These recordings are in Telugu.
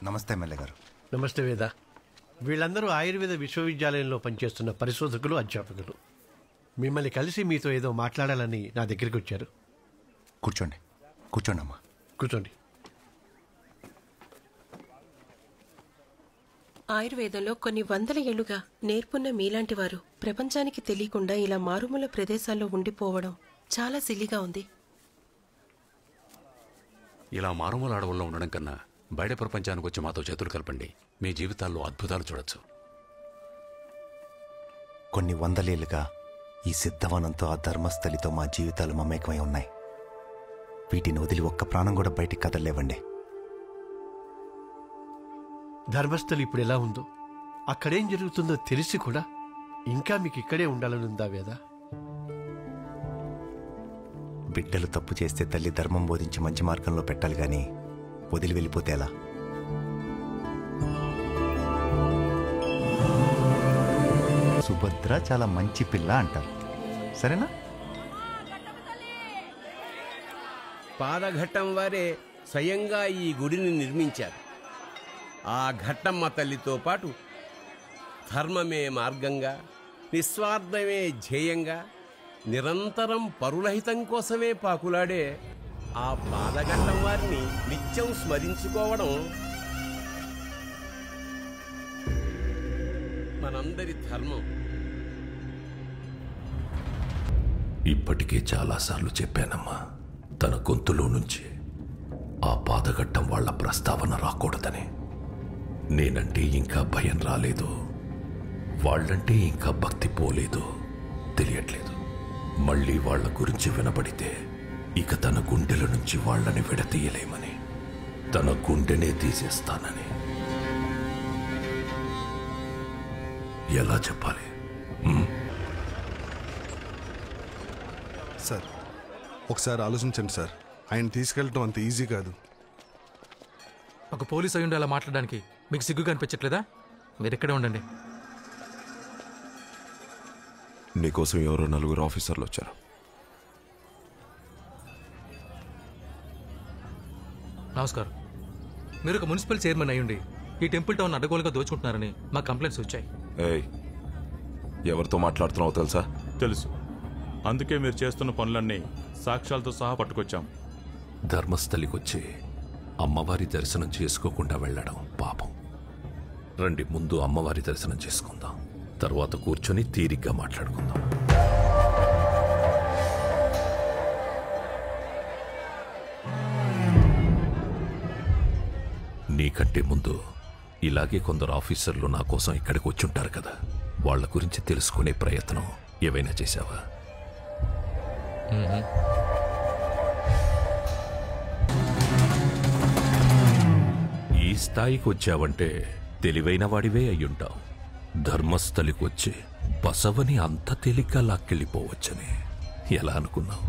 నమస్తే ఎమ్మెల్యే గారు. నమస్తే వేద. వీళ్ళందరూ ఆయుర్వేద విశ్వవిద్యాలయంలో పనిచేస్తున్న పరిశోధకులు, అధ్యాపకులు. మిమ్మల్ని కలిసి మీతో ఏదో మాట్లాడాలని నా దగ్గరికి వచ్చారు. కూర్చోండి. కూర్చోండి అమ్మా. కూర్చోండి. ఆయుర్వేదంలో కొన్ని వందల ఏళ్లుగా నేర్పున్న మీలాంటి వారు ప్రపంచానికి తెలియకుండా ఇలా మారుమూల ప్రదేశాల్లో ఉండిపోవడం చాలా సిల్లిగా ఉంది. ఇలా మారుమూల అడవుల్లో ఉండడం కన్నా బయట ప్రపంచానికి వచ్చి మాతో చేతులు కలపండి. మీ జీవితాల్లో అద్భుతాలు చూడొచ్చు. కొన్ని వందలేళ్లుగా ఈ సిద్ధవనంతో, ఆ ధర్మస్థలితో మా జీవితాలు మమేకమై ఉన్నాయి. వీటిని వదిలి ఒక్క ప్రాణం కూడా బయటికి కదలలేవండి. ధర్మస్థలి ఇప్పుడు ఎలా ఉందో, అక్కడేం జరుగుతుందో తెలిసి కూడా ఇంకా మీకు ఇక్కడే ఉండాలనుందా వేద? బిడ్డలు తప్పు చేస్తే తల్లి ధర్మం బోధించి మంచి మార్గంలో పెట్టాలి గాని వదిలి వెళ్ళిపోతే ఎలా? సుభద్ర చాలా మంచి పిల్ల అంటారు, సరేనా? పాదఘట్టం వారే స్వయంగా ఈ గుడిని నిర్మించారు. ఆ ఘట్టమ్మ తల్లితో పాటు ధర్మమే మార్గంగా, నిస్వార్థమే ధ్యేయంగా, నిరంతరం పరులహితం కోసమే పాకులాడే ఆ పాదఘట్టం వారిని నిత్యం స్మరించుకోవడం మనందరి ధర్మం. ఇప్పటికే చాలాసార్లు చెప్పానమ్మా, తన గొంతులో నుంచి ఆ పాదఘట్టం వాళ్ల ప్రస్తావన రాకూడదని. నేనంటే ఇంకా భయం రాలేదు, వాళ్ళంటే ఇంకా భక్తి పోలేదు, తెలియట్లేదు. మళ్ళీ వాళ్ల గురించి వినబడితే ఇక తన గుండెల నుంచి వాళ్లని విడతీయలేమని, తన గుండెనే తీసేస్తానని. ఎలా చెప్పాలి? సార్, ఒకసారి ఆలోచించండి సార్. ఆయన తీసుకెళ్ళటం అంత ఈజీ కాదు. ఒక పోలీస్ అయ్యుండి అలా మాట్లాడడానికి మీకు సిగ్గుగా అనిపించట్లేదా? మీరు ఇక్కడే ఉండండి. నీకోసం ఎవరో నలుగురు ఆఫీసర్లు వచ్చారు. నమస్కారం. మీరు ఒక మున్సిపల్ చైర్మన్ అయ్యుండి ఈ టెంపుల్ టౌన్ అడ్డగోలుగా దోచుకుంటున్నారని మా కంప్లైంట్స్ వచ్చాయి. ఏయ్, ఎవరితో మాట్లాడుతున్నావో తెలుసా? తెలుసు. అందుకే మీరు చేస్తున్న పనులన్నీ సాక్ష్యాలతో సహా పట్టుకొచ్చాం. ధర్మస్థలికొచ్చి అమ్మవారి దర్శనం చేసుకోకుండా వెళ్ళడం పాపం. రండి, ముందు అమ్మవారి దర్శనం చేసుకుందాం, తర్వాత కూర్చొని తీరిగ్గా మాట్లాడుకుందాం. నీకంటే ముందు ఇలాగే కొందరు ఆఫీసర్లు నా కోసం ఇక్కడికి వచ్చుంటారు కదా, వాళ్ళ గురించి తెలుసుకునే ప్రయత్నం ఏవైనా చేశావా? ఈ స్థాయికి వచ్చావంటే తెలివైన వాడివే అయ్యుంటావు. ధర్మస్థలికొచ్చి బసవని అంత తేలిగ్గా లాక్కెళ్ళిపోవచ్చని ఎలా అనుకున్నావు?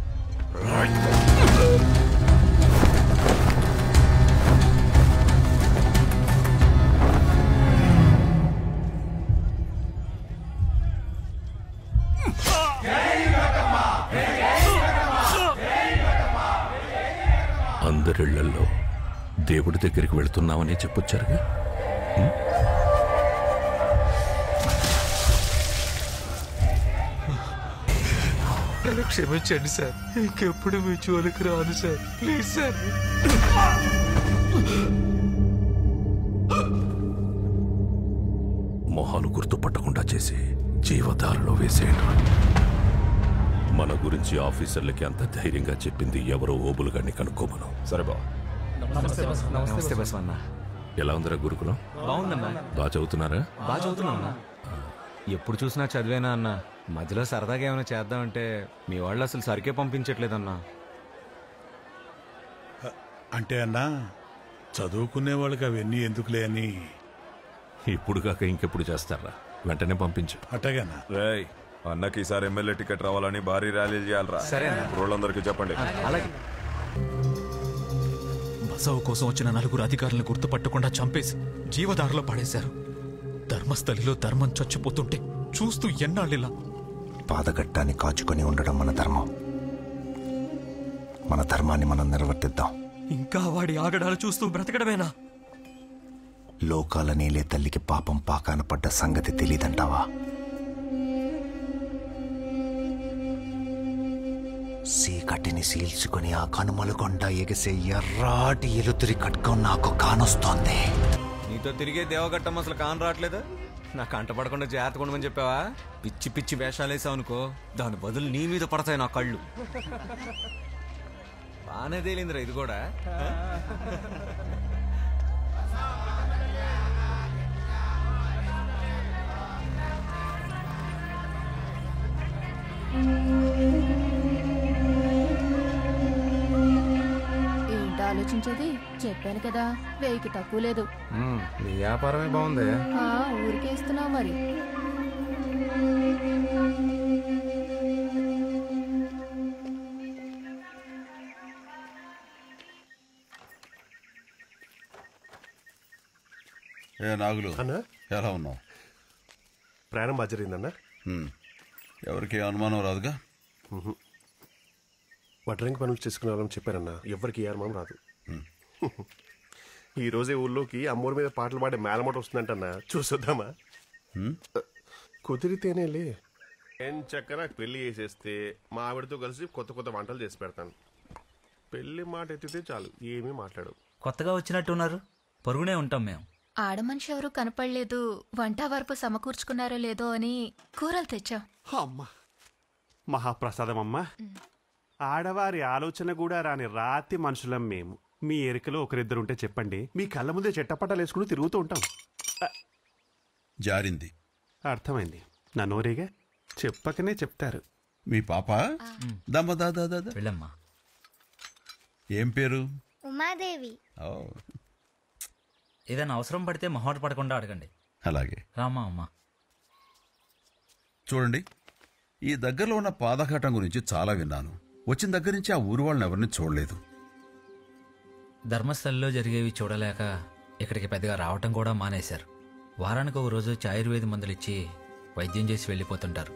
అందరిళ్లలో దేవుడి దగ్గరికి వెళుతున్నామనే చెప్పొచ్చారుగా. క్షమించండి సార్, ఇంకెప్పుడు మీ జోలికి రాను సార్, ప్లీజ్ సార్. మొహాలు గుర్తుపట్టకుండా చేసి జీవధారలో వేసేయండి. మన గురించి ఆఫీసర్లకి అంత ధైర్యంగా చెప్పింది ఎవరో ఓబులుగాన్ని కనుక్కోమను. సరే బా. నమస్తే బసవన్న. ఎలా ఉందిరా గురుకులం? బాగుందన్నా. బాగా చదువుతున్నారా? బాగా చదువుతున్నా. ఎప్పుడు చూసినా చదివేనా అన్న. మధ్యలో సరదాగా ఏమైనా చేద్దామంటే మీ వాళ్ళు అసలు సరికే పంపించట్లేదన్నా. అంటే అన్నా, చదువుకునే వాళ్ళకి అవన్నీ ఎందుకులే అని. ఇప్పుడు కాక ఇంకెప్పుడు చేస్తారా? వెంటనే పంపించు. అట్టగానా? రేయ్, అన్నకి ఈసారి ఎమ్మెల్యే టికెట్ రావాలని భారీ ర్యాలీలు చేయాలరా. సరే రోజులందరికీ చెప్పండి. అలాగే. బసవ కోసం వచ్చిన నలుగురు అధికారులను గుర్తుపట్టకుండా చంపేసి జీవదారిలో పడేశారు. ధర్మస్థలిలో ధర్మం చచ్చిపోతుంటే చూస్తూ ఎన్నాళ్ళిలా. పాదఘట్టాన్ని కాచుకొని ఉండడం మన ధర్మం. మన ధర్మాన్ని మనం నిర్వర్తిద్దాం. ఇంకా వాడి ఆగడాలు చూస్తూ బ్రతకడమేనా? లోకాల నేలే తల్లికి పాపం పాకాన పడ్డ సంగతి తెలీదంటావా? సీకటిని సీల్చుకుని ఆ కనుమలుగొండ ఎగసే ఎర్రాటి ఎలుతురి కట్టుకొని నాకు కానొస్తోంది. నీతో తిరిగే దేవగట్టం అసలు కాని రావట్లేదు. నా కంట పడకుండా జాగ్రత్తగా ఉండమని చెప్పావా? పిచ్చి పిచ్చి వేషాలు వేసావు అనుకో, దాని బదులు నీ మీద పడతాయి నా కళ్ళు. బానే తేలిందిరా ఇది కూడా. ఏంటి ఆలోచించేది? చెప్పాను కదా, 1000కి తక్కువ లేదు. నీ వ్యాపారమే బాగుంది. ఊరికే ఇస్తున్నావు మరి. ఏ నాగులు అన్నా, ఎలా ఉన్నావు? ప్రయాణం బాగా జరిగిందన్నా. ఎవరికి అనుమానం రాదుగా? వడ్రంగి పనులు చేసుకునే వాళ్ళని చెప్పారన్నా, ఎవరికి ఏ అనుమానం రాదు. ఈ రోజే ఊళ్ళోకి అమ్మూరి మీద పాటలు పాడే మేలమోట వస్తుందంటన్నా, చూసొద్దామా? కుదిరితేనేలే. ఏం చక్కగా పెళ్లి చేసేస్తే మా ఆవిడతో కలిసి కొత్త కొత్త వంటలు చేసి పెడతాను. పెళ్లి మాట ఎత్తితే చాలు, ఏమీ మాట్లాడు. కొత్తగా వచ్చినట్టున్నారు, పొరుగునే ఉంటాం మేము. ఆడమనిషి ఎవరు కనపడలేదు, వంట వరపు సమకూర్చుకున్నారో లేదో అని కూరలు తెచ్చాం. అమ్మా మహాప్రసాదం అమ్మా. ఆడవారి ఆలోచన కూడా రాని రాతి మనుషులం మేము. మీ ఎరికలో ఒకరిద్దరు ఉంటే చెప్పండి, మీ కళ్ళ ముందే చెట్టపట్టాలు వేసుకుని తిరుగుతూ ఉంటాం. జారింది. అర్థమైంది. నా నోరేగా, చెప్పకనే చెప్తారు. మీ పాప వెళ్ళమ్మా. ఏం పేరు? ఉమాదేవి. ఏదైనా అవసరం పడితే మొహమాట పడకుండా అడగండి. అలాగే రామా అమ్మా. చూడండి, ఈ దగ్గరలో ఉన్న పాదఘాటం గురించి చాలా విన్నాను. వచ్చిన దగ్గర నుంచి ఆ ఊరు వాళ్ళని ఎవరిని చూడలేదు. ధర్మస్థలంలో జరిగేవి చూడలేక ఇక్కడికి పెద్దగా రావటం కూడా మానేశారు. వారానికి ఒక రోజు ఆయుర్వేద మందులు ఇచ్చి వైద్యం చేసి వెళ్ళిపోతుంటారు.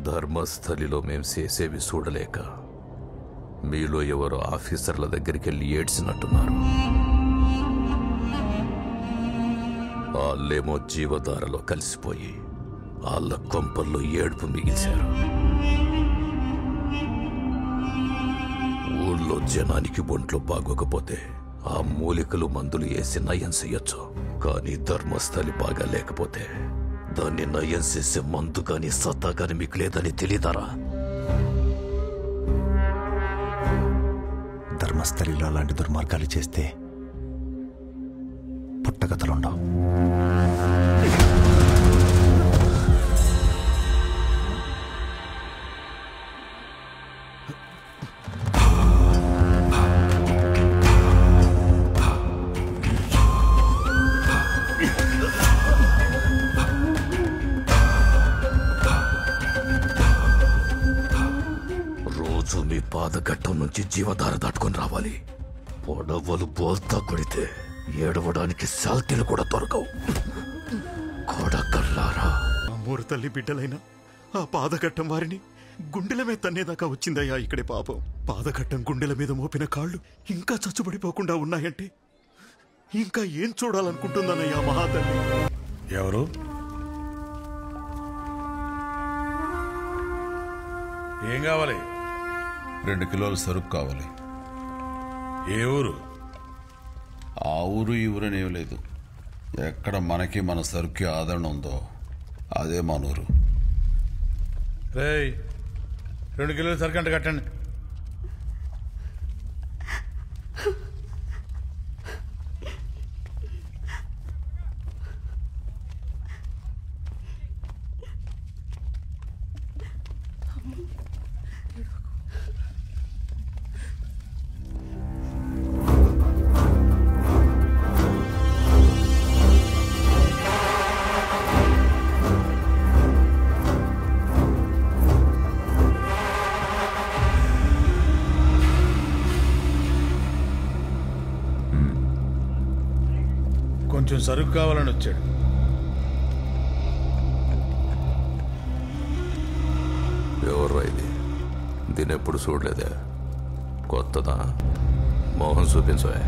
ధర్మస్థలిలో మేం చేసేవి చూడలేక మీలో ఎవరో ఆఫీసర్ల దగ్గరికి వెళ్ళి ఏడ్చినట్టున్నారు. వాళ్ళేమో జీవధారలో కలిసిపోయి వాళ్ళ కొంపల్లో ఏడుపు మిగిల్చారు. ఊళ్ళో జనానికి ఒంట్లో బాగోకపోతే ఆ మూలికలు మందులు వేసి నయం చెయ్యొచ్చు. కానీ ధర్మస్థలి బాగా లేకపోతే దాన్ని నయం చేసే మందు కానీ సత్తా కానీ మీకు లేదని తెలియదారా? ధర్మస్థలిలో అలాంటి దుర్మార్గాలు చేస్తే పుట్టగతలుండవు. మీ పాదఘట్టం నుంచి జీవధార దాటుకొని రావాలి. పొడవలు బోల్తా కొడితే ఏడవడానికి శాల్తీలు కూడా దొరకవు. కొడకల్లారా, అమ్మోరు తల్లి బిడ్డలైన ఆ పాదఘట్టం వారిని గుండెల మీద తన్నేదాకా వచ్చిందయ్యా ఇక్కడే పాపం. పాదఘట్టం గుండెల మీద మోపిన కాళ్ళు ఇంకా చచ్చుబడిపోకుండా ఉన్నాయంటే ఇంకా ఏం చూడాలనుకుంటుందన్నయ్యా మహాతల్లి. ఎవరు? ఏం కావాలి? 2 కిలోల సరుకు కావాలి. ఏ ఊరు? ఆ ఊరు ఈ ఊరనేం లేదు. ఎక్కడ మనకి మన సరుకు ఆదరణ ఉందో అదే మన ఊరు. రేయ్, 2 కిలోల సరుకు అంటే కట్టండి. కొంచెం సరుకు కావాలని వచ్చాడు. ఎవరు ఇది? దీని ఎప్పుడు చూడలేదే, కొత్తదా? మోహన్ చూపించవే.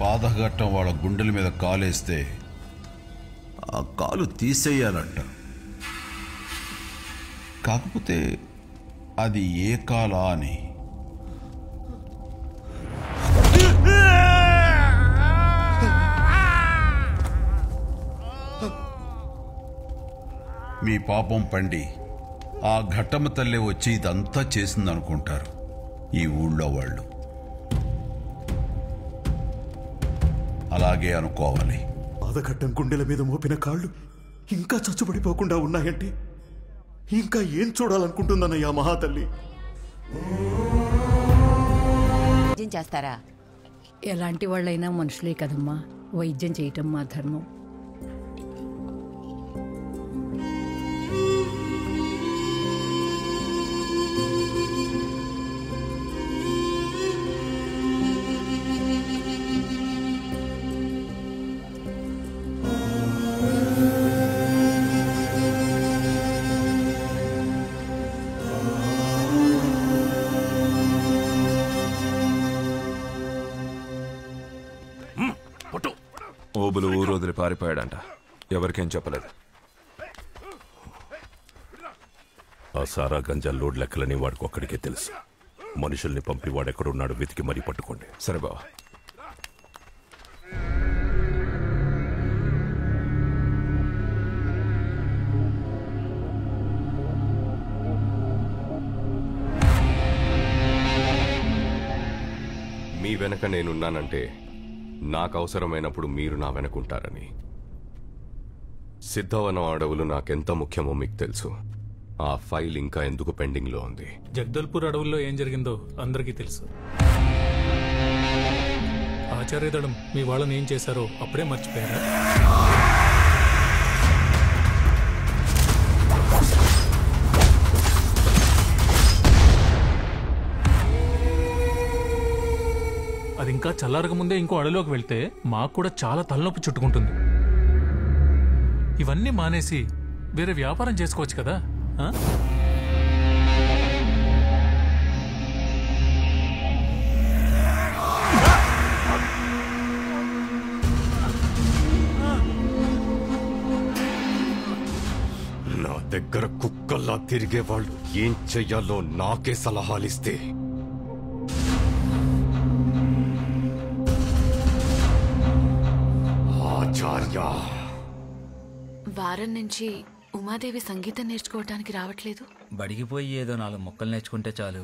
పాదఘట్టం వాళ్ళ గుండెల మీద కాలేస్తే ఆ కాలు తీసేయాలంట. కాకపోతే అది ఏ కాలా అని. మీ పాపం పండి ఆ ఘట్టమ్మ తల్లే వచ్చి ఇదంతా చేసిందనుకుంటారు ఈ ఊళ్ళో వాళ్ళు. అలాగే అనుకోవాలి. పాదఘట్టం గుండెల మీద మోపిన కాళ్ళు ఇంకా చచ్చుబడిపోకుండా ఉన్నాయంటే ఇంకా ఏం చూడాలనుకుంటుందన్నయ్యా మహాతల్లి. వైద్యం చేస్తారా? ఎలాంటి వాళ్ళైనా మనుషులే కదమ్మా, వైద్యం చేయటం మా ధర్మం. ఓబులు ఊరు వదిలి పారిపోయాడంట. ఎవరికేం చెప్పలేదు. ఆ సారా గంజా లోడ్ లెక్కలని వాడికి ఒక్కడికే తెలుసు. మనుషుల్ని పంపి వాడెక్కడున్నాడు వెతికి మరీ పట్టుకోండి. సరే బావా. మీ వెనక నేనున్నానంటే నాకు అవసరమైనప్పుడు మీరు నా వెనకుంటారని. సిద్ధవనం అడవులు నాకెంత ముఖ్యమో మీకు తెలుసు. ఆ ఫైల్ ఇంకా ఎందుకు పెండింగ్లో ఉంది? జగదల్పూర్ అడవుల్లో ఏం జరిగిందో అందరికీ తెలుసు. ఆచార్యదడం మీ వాళ్ళని ఏం చేశారో అప్పుడే మర్చిపోయారా? అది ఇంకా చల్లారక ముందే ఇంకో అడవిలోకి వెళ్తే మాకు కూడా చాలా తలనొప్పి చుట్టుకుంటుంది. ఇవన్నీ మానేసి వేరే వ్యాపారం చేసుకోవచ్చు కదా. నా దగ్గర కుక్కల్లా తిరిగే వాళ్ళు ఏం చెయ్యాలో నాకే సలహాలిస్తే వారం నుంచి ఉమాదేవి సంగీతం నేర్చుకోవటానికి రావట్లేదు. బడికి పోయి ఏదో 4 మొక్కలు నేర్చుకుంటే చాలు.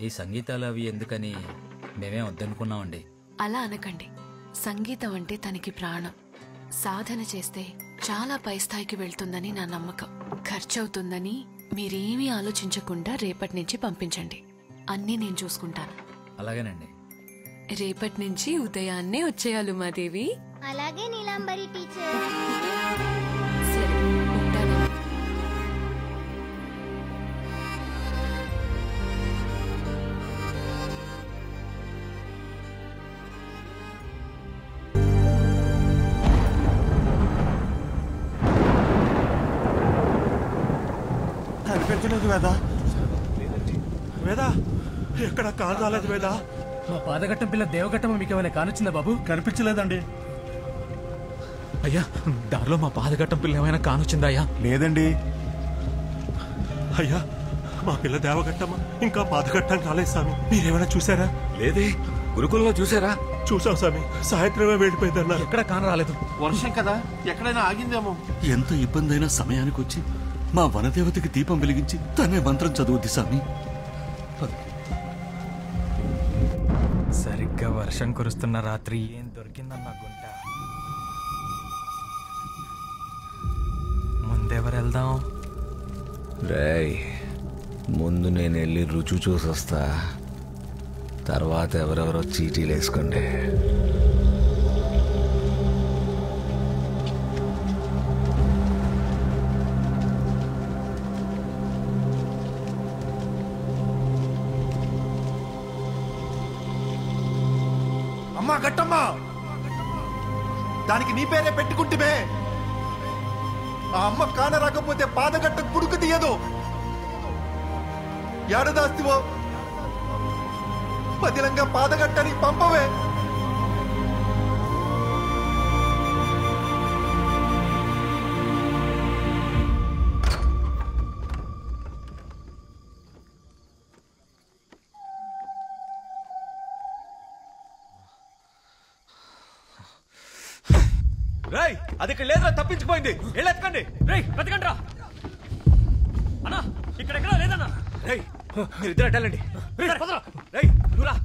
ఈ సంగీతాలు అవి ఎందుకని మేమే వద్దనుకున్నామండి. అలా అనకండి. సంగీతం అంటే తనకి ప్రాణం. సాధన చేస్తే చాలా పై స్థాయికి వెళ్తుందని నా నమ్మకం. ఖర్చవుతుందని మీరేమీ ఆలోచించకుండా రేపటి నుంచి పంపించండి. అన్నీ నేను చూసుకుంటాను. అలాగేనండి. రేపటి నుంచి ఉదయాన్నే వచ్చేయాలి ఉమాదేవి. అలాగే నీలాంబరి టీచర్. సరే, ఉంటాను. కనిపించలేదు వేదా. వేదా ఎక్కడ కాలు రాలేదు వేదా. మా పాదఘట్టం పిల్ల దేవఘట్టం మీకు ఏమైనా కానొచ్చిందా బాబు? కనిపించలేదండి. అయ్యా, దారిలో మా పాదఘట్టం పిల్ల ఏమైనా కానొచ్చిందా? అయ్యా లేదండి. అయ్యా, మా పిల్ల దేవఘట్టం ఇంకా పాదఘట్టం కాలేదు స్వామి. మీరేమైనా చూసారా? లేదే. గురుకులంలో చూసారా? చూసాం స్వామి, సాయంత్రమే వెళ్ళిపోయిందన్నారు. ఎక్కడ కాన రాలేదు. వర్షం కదా, ఎక్కడైనా ఆగిందేమో. ఎంత ఇబ్బంది అయినా సమయానికి వచ్చి మా వనదేవతకి దీపం వెలిగించి తనే మంత్రం చదువుద్ది స్వామి. సరిగ్గా వర్షం కురుస్తున్న రాత్రి ఏం దొరికిందన్న గుంట. ముందెవరు వెళ్దాం? రేయ్, ముందు నేను వెళ్ళి రుచి చూసొస్తా, తర్వాత ఎవరెవరో చీటీలు వేసుకోండి. అమ్మా గట్టమ్మా, దానికి నీ పేరే పెట్టుకుంటే ఆ అమ్మ కాన రాకపోతే పాదగట్ట కుడుకు తీయదు. ఏడదాస్తివో పదిలంగా పాదగట్టని పంపవే. రేయ్, అది ఇక్కడ లేదురా, తప్పించిపోయింది. వెళ్ళెత్తుకోండి. రేయ్, వెతకండ్రా. అన్నా, ఇక్కడ ఎక్కడా లేదన్నా. రేయ్, మీరు ఇద్దరు అడ్డాలండి. రేయ్, పదరా. రేయ్, నువ్వురా.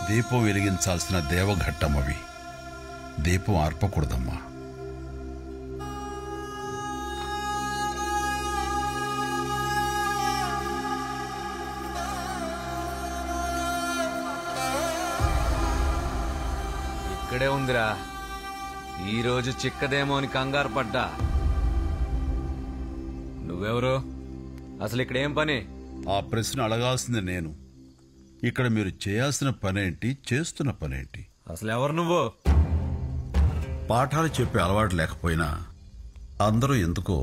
దీపం వెలిగించాల్సిన దేవఘట్టం అవి. దీపం ఆర్పకూడదమ్మా. ఇక్కడే ఉందిరా. ఈరోజు చిక్కదేమో అని కంగారు పడ్డా. నువ్వెవరు? అసలు ఇక్కడ ఏం పని? ఆ ప్రశ్న అడగాల్సింది నేను. ఇక్కడ మీరు చేయాల్సిన పనేంటి, చేస్తున్న పనేంటి? అసలు ఎవరు నువ్వు? పాఠాలు చెప్పే అలవాటు లేకపోయినా అందరూ ఎందుకో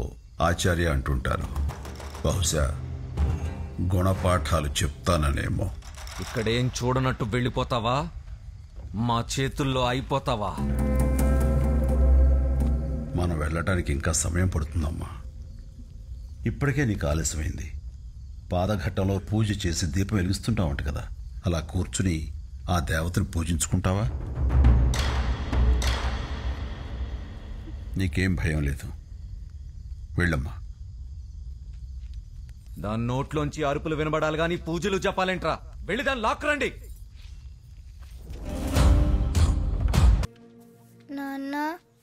ఆచార్య అంటుంటారు. బహుశా గుణపాఠాలు చెప్తాననేమో. ఇక్కడేం చూడనట్టు వెళ్ళిపోతావా? మా చేతుల్లో అయిపోతావా? మనం వెళ్ళటానికి ఇంకా సమయం పడుతుందమ్మా. ఇప్పటికే నీకు ఆలస్యమైంది. పాదఘట్టంలో పూజ చేసి దీపం వెలిగిస్తుంటావంట కదా, అలా కూర్చుని ఆ దేవతను పూజించుకుంటావా? నీకేం భయం లేదు, వెళ్ళమ్మా. దాని నోట్లోంచి అరుపులు వినబడాలి గాని పూజలు చెప్పాలేంట్రా? వెళ్ళి దాన్ని లాక్కురండి. నాన్న,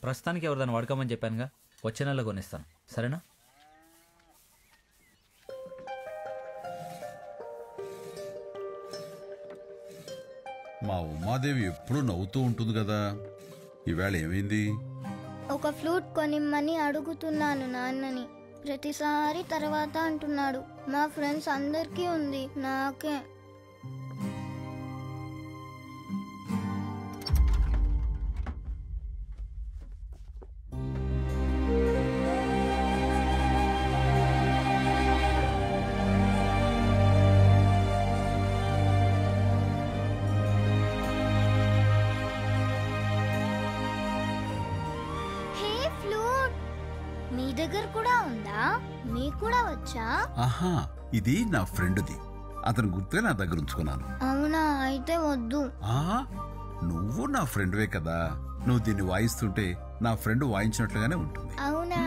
ప్రస్తుతానికి ఎవరిదాన్ని వాడుకోమని చెప్పానుగా, వచ్చే నెలలో కొనిస్తాను, సరేనా? మా ఉమాదేవి ఎప్పుడూ నవ్వుతూ ఉంటుంది కదా, ఈవేళ ఏమైంది? ఒక ఫ్లూట్ కొనిమ్మని అడుగుతున్నాను నాన్నని. ప్రతిసారి తర్వాత అంటున్నాడు. మా ఫ్రెండ్స్ అందరికీ ఉంది, నాకే. మీ దగ్గర కూడా ఉందా? మీకు కూడా వచ్చా? ఆహా, ఇది నా ఫ్రెండ్ది. అతను గుర్తే నా దగ్గర ఉంచుకున్నాను. అవునా? అయితే వద్దు. నువ్వు నా ఫ్రెండ్వే కదా, నువ్వు దీన్ని వాయిస్తుంటే నా ఫ్రెండ్ వాయించినట్లుగానే ఉంటుంది. అవునా?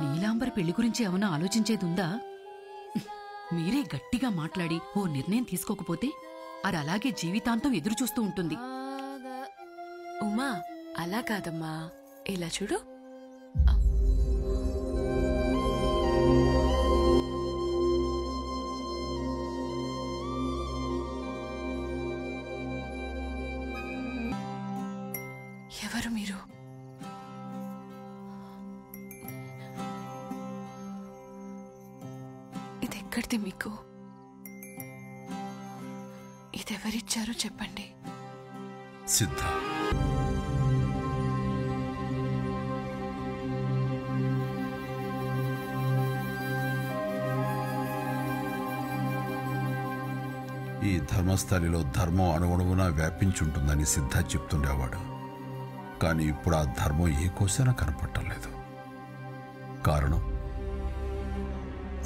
నీలాంబర్ పెళ్లి గురించి ఏమైనా ఆలోచించేదుందా? మీరే గట్టిగా మాట్లాడి ఓ నిర్ణయం తీసుకోకపోతే అది అలాగే జీవితాంతం ఎదురు చూస్తూ ఉంటుంది. ఉమా, అలా కాదమ్మా, ఇలా చూడు. ఎవరు మీరు? ఇదెక్కడిది మీకు? ఇదెవరిచ్చారో చెప్పండి. సిద్ధ. ఈ ధర్మస్థలిలో ధర్మం అణువణువునా వ్యాపించుంటుందని సిద్ధ చెప్తుండేవాడు. కానీ ఇప్పుడు ఆ ధర్మం ఏ కోసైనా కనపడటం లేదు. కారణం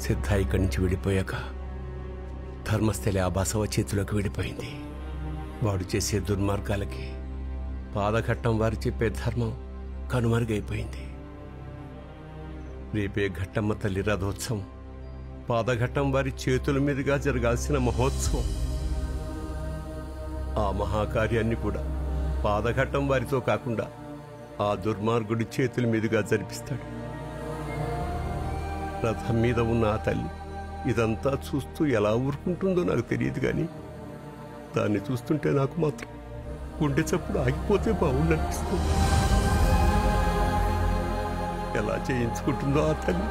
సిద్ధ ఇక్కడి నుంచి విడిపోయాక ధర్మస్థలి ఆ బసవ చేతిలోకి విడిపోయింది. వాడు చేసే దుర్మార్గాలకి పాదఘట్టం వారు చెప్పే ధర్మం కనుమరుగైపోయింది. రేపే ఘట్టమ్మ తల్లి రథోత్సవం పాదఘట్టం వారి చేతుల మీదుగా జరగాల్సిన మహోత్సవం. ఆ మహాకార్యాన్ని కూడా పాదఘట్టం వారితో కాకుండా ఆ దుర్మార్గుడి చేతుల మీదుగా జరిపిస్తాడు. రథం మీద ఉన్న ఆ తల్లి ఇదంతా చూస్తూ ఎలా ఊరుకుంటుందో నాకు తెలియదు, కానీ దాన్ని చూస్తుంటే నాకు మాత్రం గుండె చప్పుడు ఆగిపోతే బాగుండనిపిస్తుంది. ఎలా చేయించుకుంటుందో ఆ తల్లి.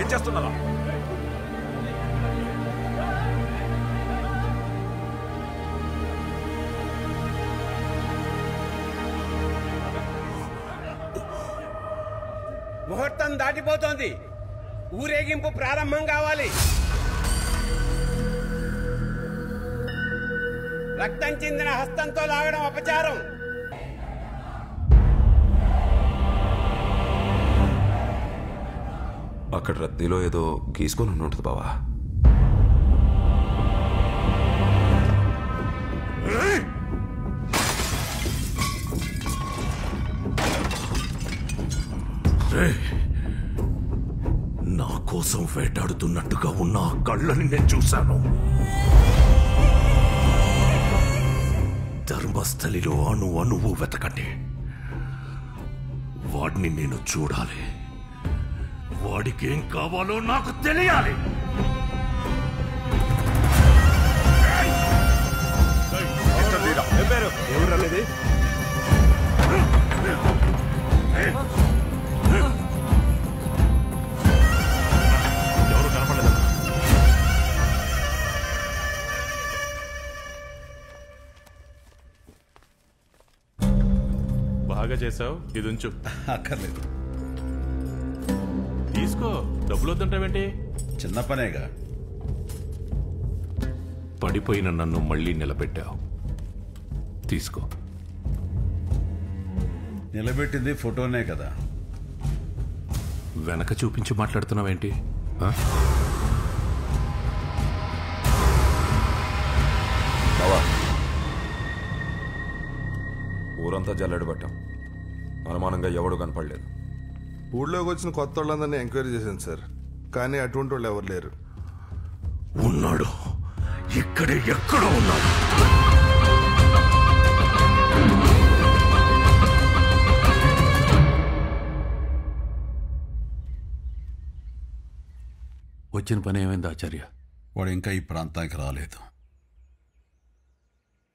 ఏం చేస్తున్నారా? ముహూర్తం దాటిపోతోంది. ఊరేగింపు ప్రారంభం కావాలి. రక్తం చెందిన హస్తంతో లాగడం అపచారం. అక్కడ రద్దీలో ఏదో గీసుకొని ఉంటుంది బావా. నా కోసం వేటాడుతున్నట్టుగా ఉన్న ఆ కళ్ళని నేను చూశాను. ధర్మస్థలిలో అణువు వెతకండి. వాడిని నేను చూడాలి. వాడికి ఏం కావాలో నాకు తెలియాలి. ఎవరు రాలేది? ఎవరు కనపడలేదు. బాగా చేసావు. ఇది ఉంచు. అక్కర్లేదు. తీసుకో. డబ్బులు వద్దంటావేంటి? చిన్న పనేగా. పడిపోయిన నన్ను మళ్ళీ నిలబెట్టావు. తీసుకో. నిలబెట్టింది ఫోటోనే కదా. వెనక చూపించి మాట్లాడుతున్నావేంటి? ఊరంతా ఊరంతా జల్లెడ పట్టాం. అనుమానంగా ఎవడు కనపడలేదు. ఊళ్ళోకి వచ్చిన కొత్త వాళ్ళందరినీ ఎంక్వైరీ చేశాను సార్, కానీ అటువంటి వాళ్ళు ఎవరు లేరు. ఉన్నాడు, ఇక్కడే ఎక్కడో ఉన్నాడు. వచ్చిన పని ఏమైంది ఆచార్య? వాడు ఇంకా ఈ ప్రాంతానికి రాలేదు.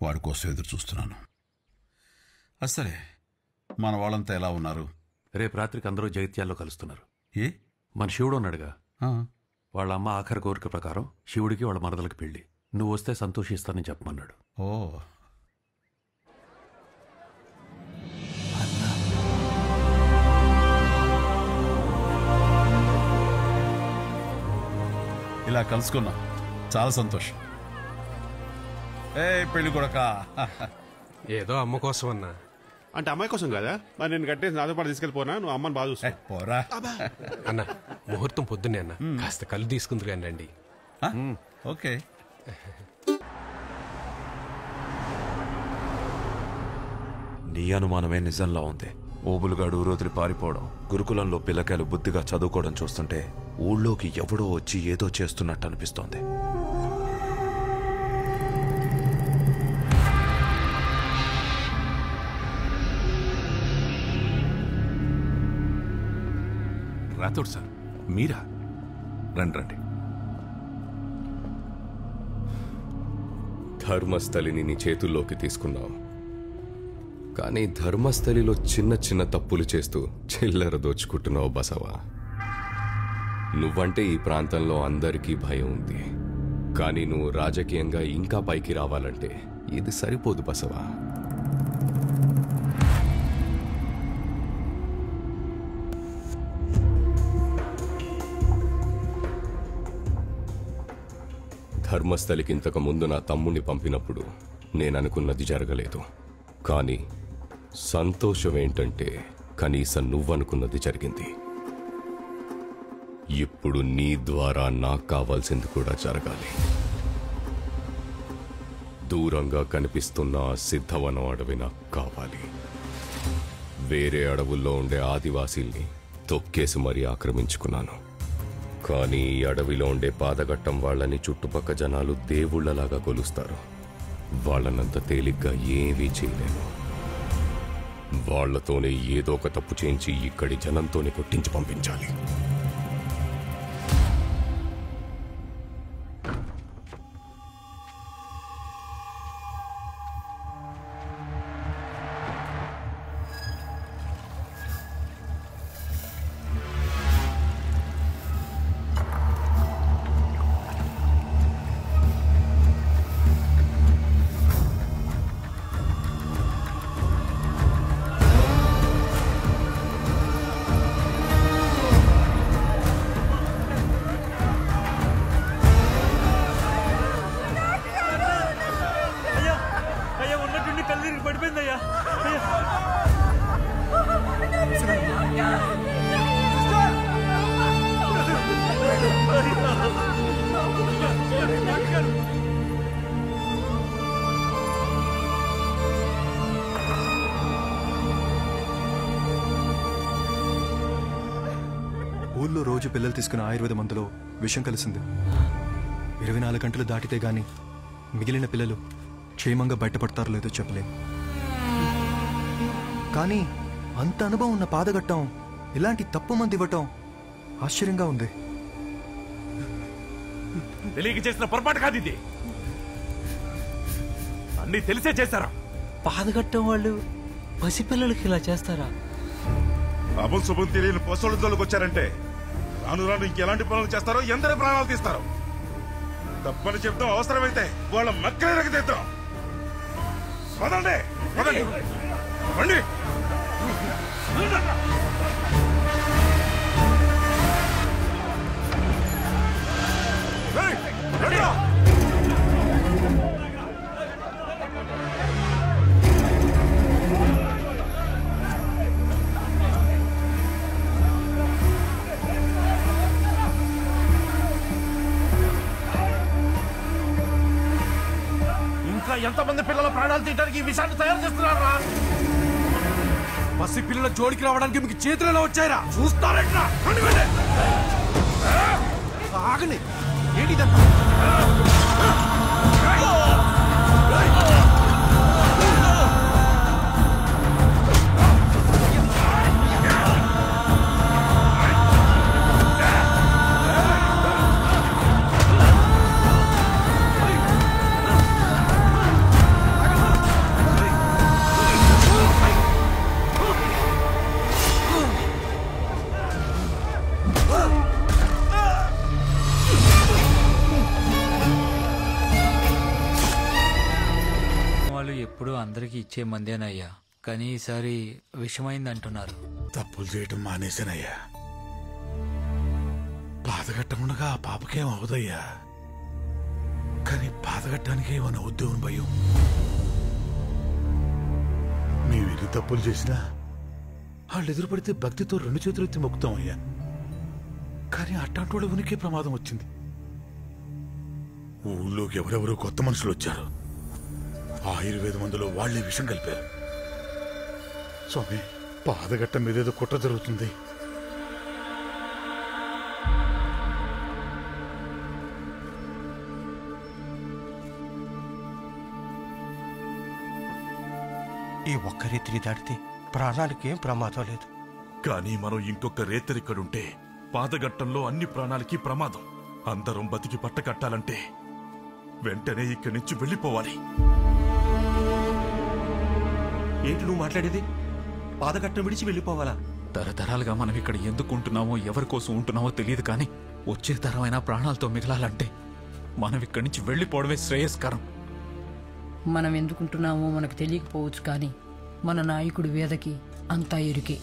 వాడి కోసం ఎదురు చూస్తున్నాను. సరే, మన వాళ్ళంతా ఎలా ఉన్నారు? రేపు రాత్రికి అందరూ జగిత్యాల్లో కలుస్తున్నారు. ఏ? మన శివుడు ఉన్నాడుగా, వాళ్ళ అమ్మ ఆఖరి కోరిక ప్రకారం శివుడికి వాళ్ళ మరదలకు పెళ్లి. నువ్వు వస్తే సంతోషిస్తానని చెప్పమన్నాడు. ఓ, ఇలా కలుసుకున్నాం, చాలా సంతోషం. పెళ్లి కొడకా. ఏదో అమ్మ కోసం అన్నా. అంటే అమ్మాయి కోసం కదా, మరి నేను కట్టేసి నాతో పాటు తీసుకెళ్ళిపోనా? నువ్వు అమ్మని బాగా చూస్తా. పోరా అన్న, ముహూర్తం పొద్దున్నే అన్న, కాస్త కళ్ళు తీసుకుందరు అండి. ఓకే. నీ అనుమానమే నిజంలా ఉంది. ఓబులుగాడు ఊరోదిలి పారిపోవడం, గురుకులంలో పిల్లకాయలు బుద్ధిగా చదువుకోవడం చూస్తుంటే ఊళ్ళోకి ఎవడో వచ్చి ఏదో చేస్తున్నట్టు అనిపిస్తోంది. రాథోడ్ సార్, మీరా? రండి రండి. ధర్మస్థలిని నీ చేతుల్లోకి తీసుకున్నావు, కానీ ధర్మస్థలిలో చిన్న చిన్న తప్పులు చేస్తూ చిల్లర దోచుకుంటున్నావు బసవా. నువ్వంటే ఈ ప్రాంతంలో అందరికీ భయం ఉంది, కానీ నువ్వు రాజకీయంగా ఇంకా పైకి రావాలంటే ఇది సరిపోదు బసవా. ధర్మస్థలికి ఇంతకు ముందు నా తమ్ముణ్ణి పంపినప్పుడు నేననుకున్నది జరగలేదు, కానీ సంతోషం ఏంటంటే కనీసం నువ్వనుకున్నది జరిగింది. ఇప్పుడు నీ ద్వారా నాకు కావాల్సింది కూడా జరగాలి. దూరంగా కనిపిస్తున్న ఆ సిద్ధవనం అడవి నాకు కావాలి. వేరే అడవుల్లో ఉండే ఆదివాసీల్ని తొక్కేసి మరీ ఆక్రమించుకున్నాను, కానీ ఈ అడవిలో ఉండే పాదగట్టం వాళ్ళని చుట్టుపక్క జనాలు దేవుళ్లలాగా కొలుస్తారు. వాళ్ళనంత తేలిగ్గా ఏమీ చేయలేను. వాళ్లతోనే ఏదో ఒక తప్పు చేయించి ఇక్కడి జనంతోనే కొట్టించి పంపించాలి. ఊళ్ళో రోజు పిల్లలు తీసుకున్న ఆయుర్వేద మందులో విషం కలిసింది. 24 గంటలు దాటితే గాని మిగిలిన పిల్లలు క్షేమంగా బయటపడతారో లేదో చెప్పలేం. కానీ అంత అనుభవం ఉన్న పాదగట్టం ఇలాంటి తప్పు మంది ఇవ్వటం ఆశ్చర్యంగా ఉంది. తెలియక చేసిన పొరపాటు కాదు ఇది. అన్నీ తెలిసే చేశారా? పాదగట్టం వాళ్ళు పసిపిల్లలకి ఇలా చేస్తారా? అభం శుభం తెలియని పశువుల జోలికి వచ్చారంటే రాను రాను ఇంకెలాంటి పనులు చేస్తారో, ఎందరి ప్రాణాలు తీస్తారో. తప్పని చెప్తాం, అవసరమైతే వాళ్ళ మక్కలకి తెద్దాం. పదండి పదండి రండి. ఇంకా ఎంతమంది పిల్లల ప్రాణాలు తీయడానికి ఈ విషయాన్ని తయారు చేస్తున్నారా? పసి పిల్లల జోడికి రావడానికి మీకు చేతులు ఎలా వచ్చాయరా? చూస్తారట్రా? ఆగని ఏంటిదంతా? ఎప్పుడు అందరికి ఇచ్చే మందేనయ్యా, కానీ ఈసారి విషమైంది అంటున్నారు. తప్పులు చేయటం మానేశానయ్యా. బాధగట్టముండగా ఆ పాపకేం అవదయ్యా, కానీ బాధగట్టానికి ఏమన్నా ఉద్యోగం భయం. మేమెన్ని తప్పులు చేసినా వాళ్ళు ఎదురుపడితే భక్తితో 2 చేతులు ఎత్తి మొక్కుతామయ్యా. కానీ అట్లాంటి వాళ్ళ ఉనికి ప్రమాదం వచ్చింది. ఊళ్ళోకి ఎవరెవరో కొత్త మనుషులు వచ్చారు. ఆయుర్వేద మందులో వాళ్లే విషం కలిపారు. స్వామి, పాదగట్ట మీదేదో కుట్ర జరుగుతుంది. ఈ ఒక్క రేతిని దాటితే ప్రాణాలకేం ప్రమాదం లేదు. కానీ మనం ఇంకొక రేతరిక్కడుంటే పాదగట్టంలో అన్ని ప్రాణాలకి ప్రమాదం. అందరం బతికి పట్టకట్టాలంటే వెంటనే ఇక్కడి నుంచి వెళ్ళిపోవాలి. ఏంటి నువ్వు మాట్లాడేది? పాదగట్టం విడిచి వెళ్ళిపోవాలా? తరతరాలుగా మనం ఇక్కడ ఎందుకు ఉంటున్నామో, ఎవరి కోసం ఉంటున్నామో తెలియదు, కానీ వచ్చే తరమైన ప్రాణాలతో మిగలాలంటే మనం ఇక్కడి నుంచి వెళ్ళిపోవడమే శ్రేయస్కరం. మనం ఎందుకుంటున్నామో మనకు తెలియకపోవచ్చు, కానీ మన నాయకుడి వేదకి అంతా ఎరుకే.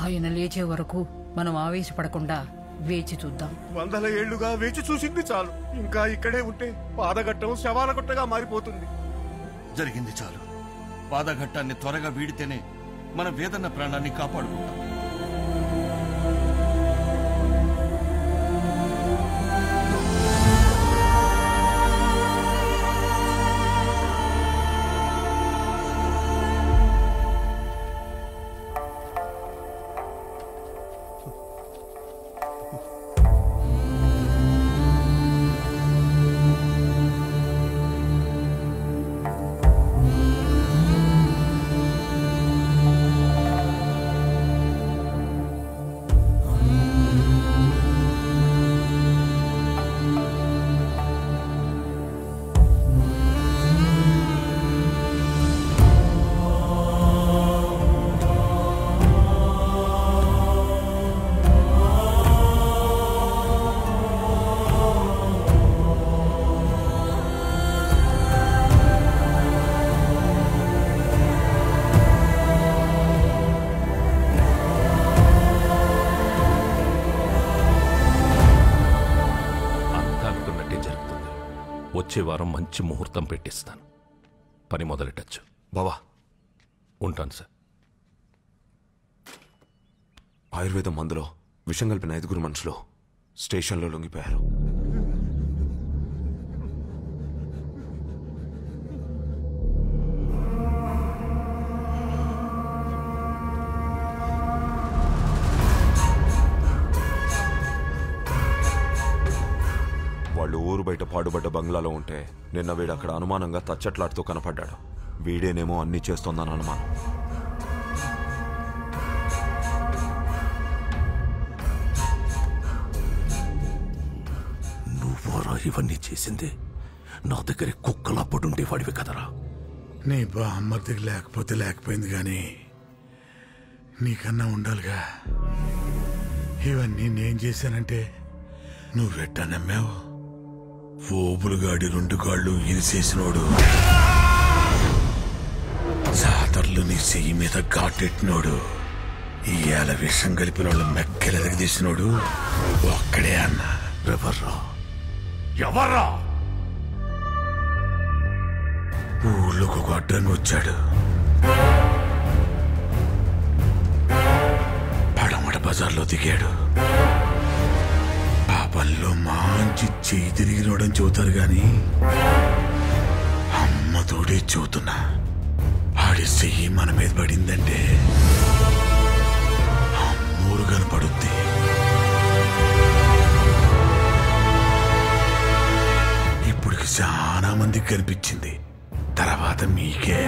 ఆయన లేచే వరకు మనం ఆవేశపడకుండా వేచి చూద్దాం. 100 ఏళ్లుగా వేచి చూసింది చాలు. ఇంకా ఇక్కడే ఉంటే పాదగట్టం శవాల గుట్టగా మారిపోతుంది. జరిగింది చాలు. పాదఘట్టాన్ని త్వరగా వీడితేనే మన వేదన్న ప్రాణాన్ని కాపాడుకుంటాం. వచ్చే వారం మంచి ముహూర్తం పెట్టిస్తాను. పని మొదలెట్టచ్చు. బావా, ఉంటాను సార్. ఆయుర్వేదం మందులో విషం కలిపిన 5 మనుషులు స్టేషన్లో లొంగిపోయారు. వాళ్ళు ఊరు బయట పాడుబడ్డ బంగ్లాలో ఉంటే నిన్న వీడు అక్కడ అనుమానంగా తచ్చట్లాడుతూ కనపడ్డాడు. వీడేనేమో అన్నీ చేస్తోందని అనుమానం. నువ్వరా ఇవన్నీ చేసింది? నా దగ్గర కుక్కలా పడుండేవాడివి కదరా. నీ బామ్మర్దికి లేకపోతే లేకపోయింది, కానీ నీకన్నా ఉండాలిగా. ఇవన్నీ నేను చేశానంటే నువ్వెట్టా నమ్మావు? ఓబులుగాడి 2 కాళ్ళు ఇరిసేసినోడు, జాతరలు నీ చెయ్యి మీద ఘాటెట్టినోడు, ఇయ్యాల విషం కలిపిన వాళ్ళు మెక్కెలెదగదీసినోడు ఒక్కడే అన్న. ఎవర్రా? ఊళ్ళోకి ఒక అడ్డంగా వచ్చాడు. పడమట బజార్లో దిగాడు. పాపంలో మంచి చెయ్యి తిరిగినోడని చెబుతారు, గాని అమ్మతోడే చెబుతున్నా, ఆడి వాడి చెయ్యి మన మీద పడిందంటే మూరు కనపడుద్ది. ఇప్పటికి చాలా మందికి కనిపించింది, తర్వాత మీకే.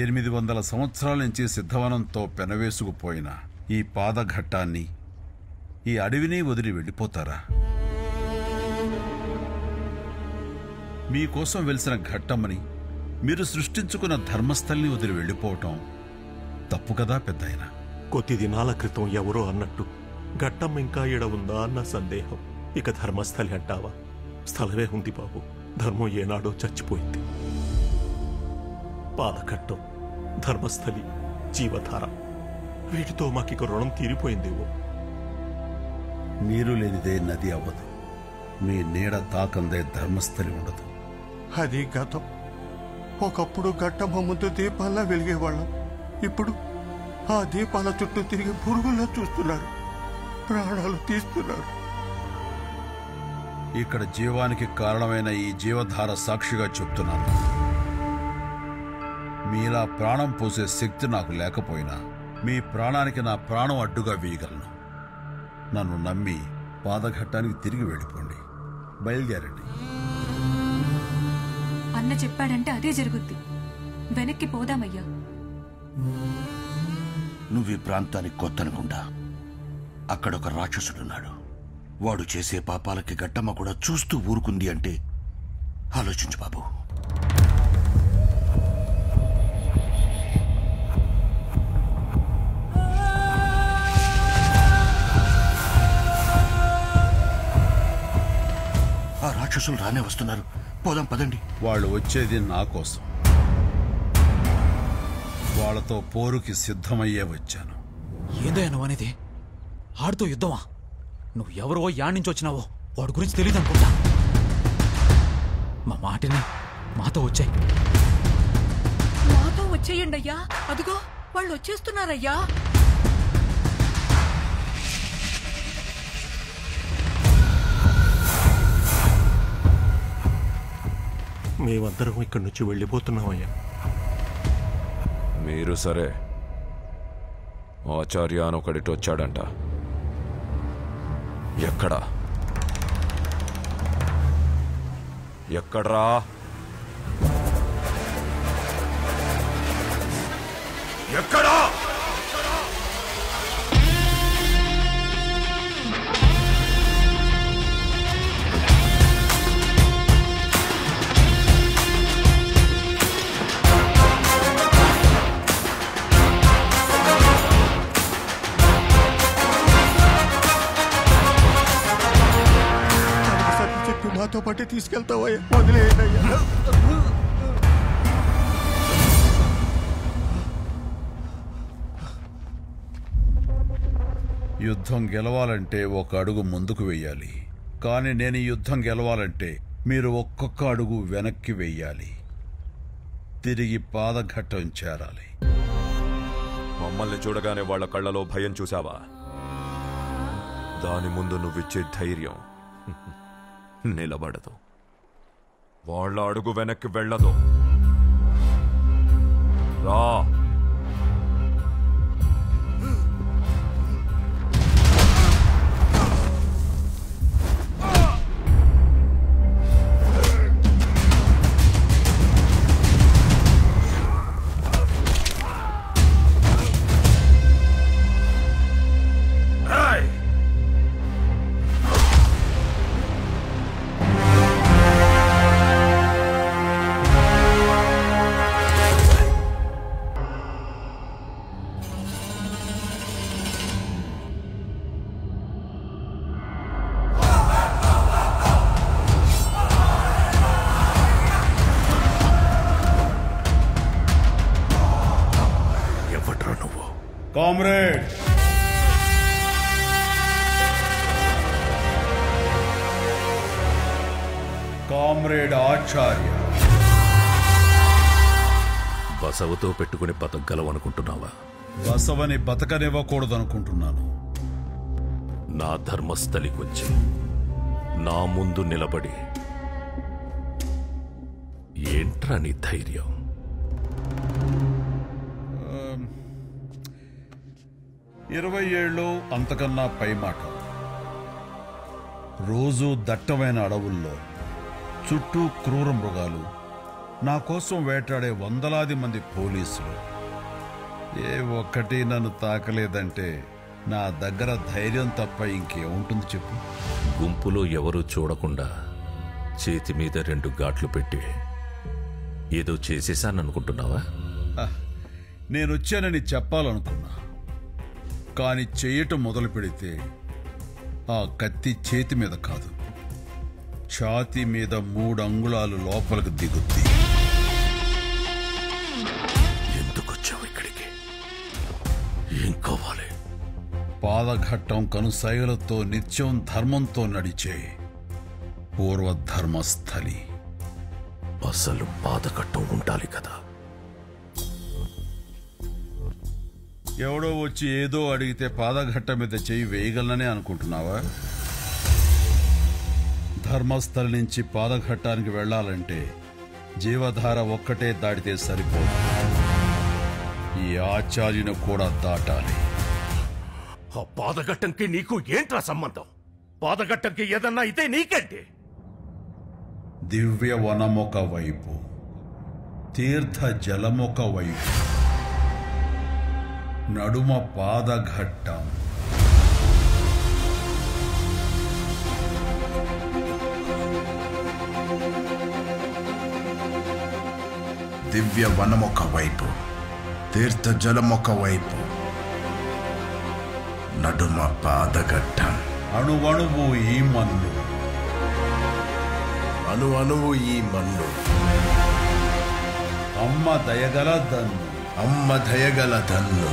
ఎనిమిది 800 సంవత్సరాల నుంచి సిద్ధవనంతో పెనవేసుకుపోయిన ఈ పాదఘట్టాన్ని, ఈ అడవిని వదిలి వెళ్ళిపోతారా? మీకోసం వెలిసిన ఘట్టమని మీరు సృష్టించుకున్న ధర్మస్థల్ని వదిలి వెళ్ళిపోవటం తప్పు కదా పెద్దాయన? కొద్ది దినాల క్రితం ఎవరో అన్నట్టు ఘట్టం ఇంకా ఈడ ఉందా అన్న సందేహం. ఇక ధర్మస్థలి అంటావా? స్థలమే ఉంది బాబు. ధర్మం ఏనాడో చచ్చిపోయింది. పాదఘట్టం, ధర్మస్థలి, జీవధార, వీటితో మాకిక రుణం తీరిపోయిందేవో. నీరు లేనిదే నది అవ్వదు, మీ నీడ తాకందే ధర్మస్థలి ఉండదు. అది గతం. ఒకప్పుడు ఘట్టమ్మ ముందు దీపాల్లా వెలిగేవాళ్ళం. ఇప్పుడు ఆ దీపాల చుట్టూ తిరిగి పురుగుల్లా చూస్తున్నారు, ప్రాణాలు తీస్తున్నారు. ఇక్కడ జీవానికి కారణమైన ఈ జీవధార సాక్షిగా చెప్తున్నాను, మీలా ప్రాణం పోసే శక్తి నాకు లేకపోయినా మీ ప్రాణానికి నా ప్రాణం అడ్డుగా వేయగలను. నన్ను నమ్మి పాదఘట్టానికి తిరిగి వెళ్ళిపోండి. బయలుదేరండి. అన్న చెప్పాడంటే అదే జరుగుద్ది. వెనక్కి పోదామయ్యా. నువ్వు ఈ ప్రాంతానికి కొత్త అనుకుంటా. అక్కడొక రాక్షసుడున్నాడు. వాడు చేసే పాపాలకి గట్టమ్మ కూడా చూస్తూ ఊరుకుంది అంటే ఆలోచించు బాబు. ఆ రాక్షసులు రానే వస్తున్నారు. పోదాం పదండి. వాళ్ళు వచ్చేది నా కోసం. వాళ్ళతో పోరుకి సిద్ధమయ్యే వచ్చాను. ఏందయ్యా నువ్వు అనేది? ఆడితో యుద్ధమా? నువ్వు ఎవరో యాడ్ నుంచి వచ్చినావో వాడి గురించి తెలియదు అనుకుంటా. మా మాటిని మాతో వచ్చాయి. మాతో వచ్చేయండి అయ్యా. అదిగో వాళ్ళు వచ్చేస్తున్నారయ్యా. మేమందరం ఇక్కడి నుంచి వెళ్ళిపోతున్నామయ్యా. మీరు సరే, ఆచార్య అని ఒకడిటి వచ్చాడంట. ఎక్కడా? ఎక్కడ్రా? ఎక్కడా? చెప్పి మాతో పాటే తీసుకెళ్తావయ్యా. వదిలేయ్యా. యుద్ధం గెలవాలంటే ఒక అడుగు ముందుకు వెయ్యాలి, కానీ నేను ఈ యుద్ధం గెలవాలంటే మీరు ఒక్కొక్క అడుగు వెనక్కి వెయ్యాలి. తిరిగి పాదఘట్టం చేరాలి. మమ్మల్ని చూడగానే వాళ్ళ కళ్ళలో భయం చూసావా? దాని ముందు నువ్విచ్చే ధైర్యం నిలబడదు. వాళ్ళ అడుగు వెనక్కి వెళ్ళదు. రా. కామ్రేడ్ కామ్రేడ్ ఆచార్య, బసవతో పెట్టుకుని బతకగలవనుకుంటున్నావా? బసవని బతకనివ్వకూడదనుకుంటున్నాను. నా ధర్మస్థలికొచ్చి నా ముందు నిలబడి ఏంట్రా నీ ధైర్యం? 20 ఏళ్ళు అంతకన్నా పై మాట. రోజు దట్టమైన అడవుల్లో చుట్టూ క్రూర మృగాలు, నా కోసం వేటాడే వందలాది మంది పోలీసులు. ఏ ఒక్కటి నన్ను తాకలేదంటే నా దగ్గర ధైర్యం తప్ప ఇంకేముంటుంది చెప్పు? గుంపులో ఎవరూ చూడకుండా చేతి మీద 2 ఘాట్లు పెట్టి ఏదో చేసేశాననుకుంటున్నావా? నేనొచ్చానని చెప్పాలనుకున్నా, కానీ చెయ్యటం మొదలు పెడితే ఆ కత్తి చేతి మీద కాదు, ఛాతీ మీద 3 అంగుళాలు లోపలికి దిగుద్ది. ఎందుకొచ్చావు ఇక్కడికి? ఏం కావాలి? పాదఘట్టం కనుసైగలతో నిత్యం ధర్మంతో నడిచే పూర్వ ధర్మస్థలి. అసలు పాదఘట్టం ఉండాలి కదా. ఎవడో వచ్చి ఏదో అడిగితే పాదఘట్టం మీద చెయ్యి వేయగలననే అనుకుంటున్నావా? ధర్మస్థలి నుంచి పాదఘట్టానికి వెళ్లాలంటే జీవధార ఒక్కటే దాటితే సరిపోదు, ఈ ఆచార్యుని కూడా దాటాలి. ఆ పాదఘట్టంకి నీకు ఏంట్రా సంబంధం? పాదఘట్టంకి ఏదన్నా అయితే నీకేంటి? దివ్య వనమొక వైపు, తీర్థ జలమొక వైపు, నడుమ పాదఘట్టం. దివ్య వనమొక వైపు, తీర్థ జలమొక వైపు, నడుమ పాదఘట్టం. అణువణువు ఈ మన్ను, అణు అణువు ఈ మన్ను. అమ్మ దయగల దన్ను, అమ్మ దయగల దన్ను.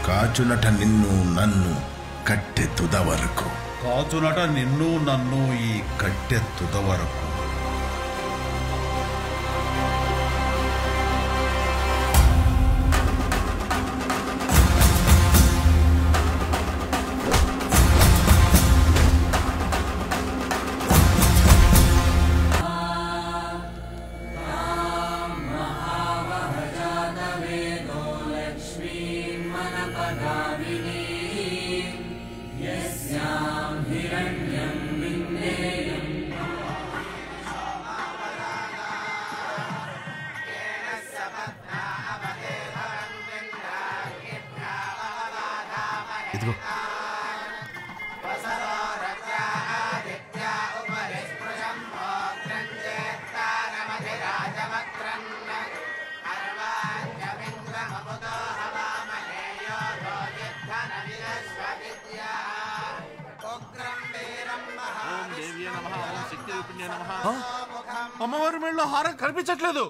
కాచునట నిన్ను నన్ను కట్టె తుద వరకు. కాచునట నిన్ను నన్ను ఈ కట్టె తుద వరకు. ఇదిగో అమ్మవారి మెళ్ళలో హారం కనిపించట్లేదు.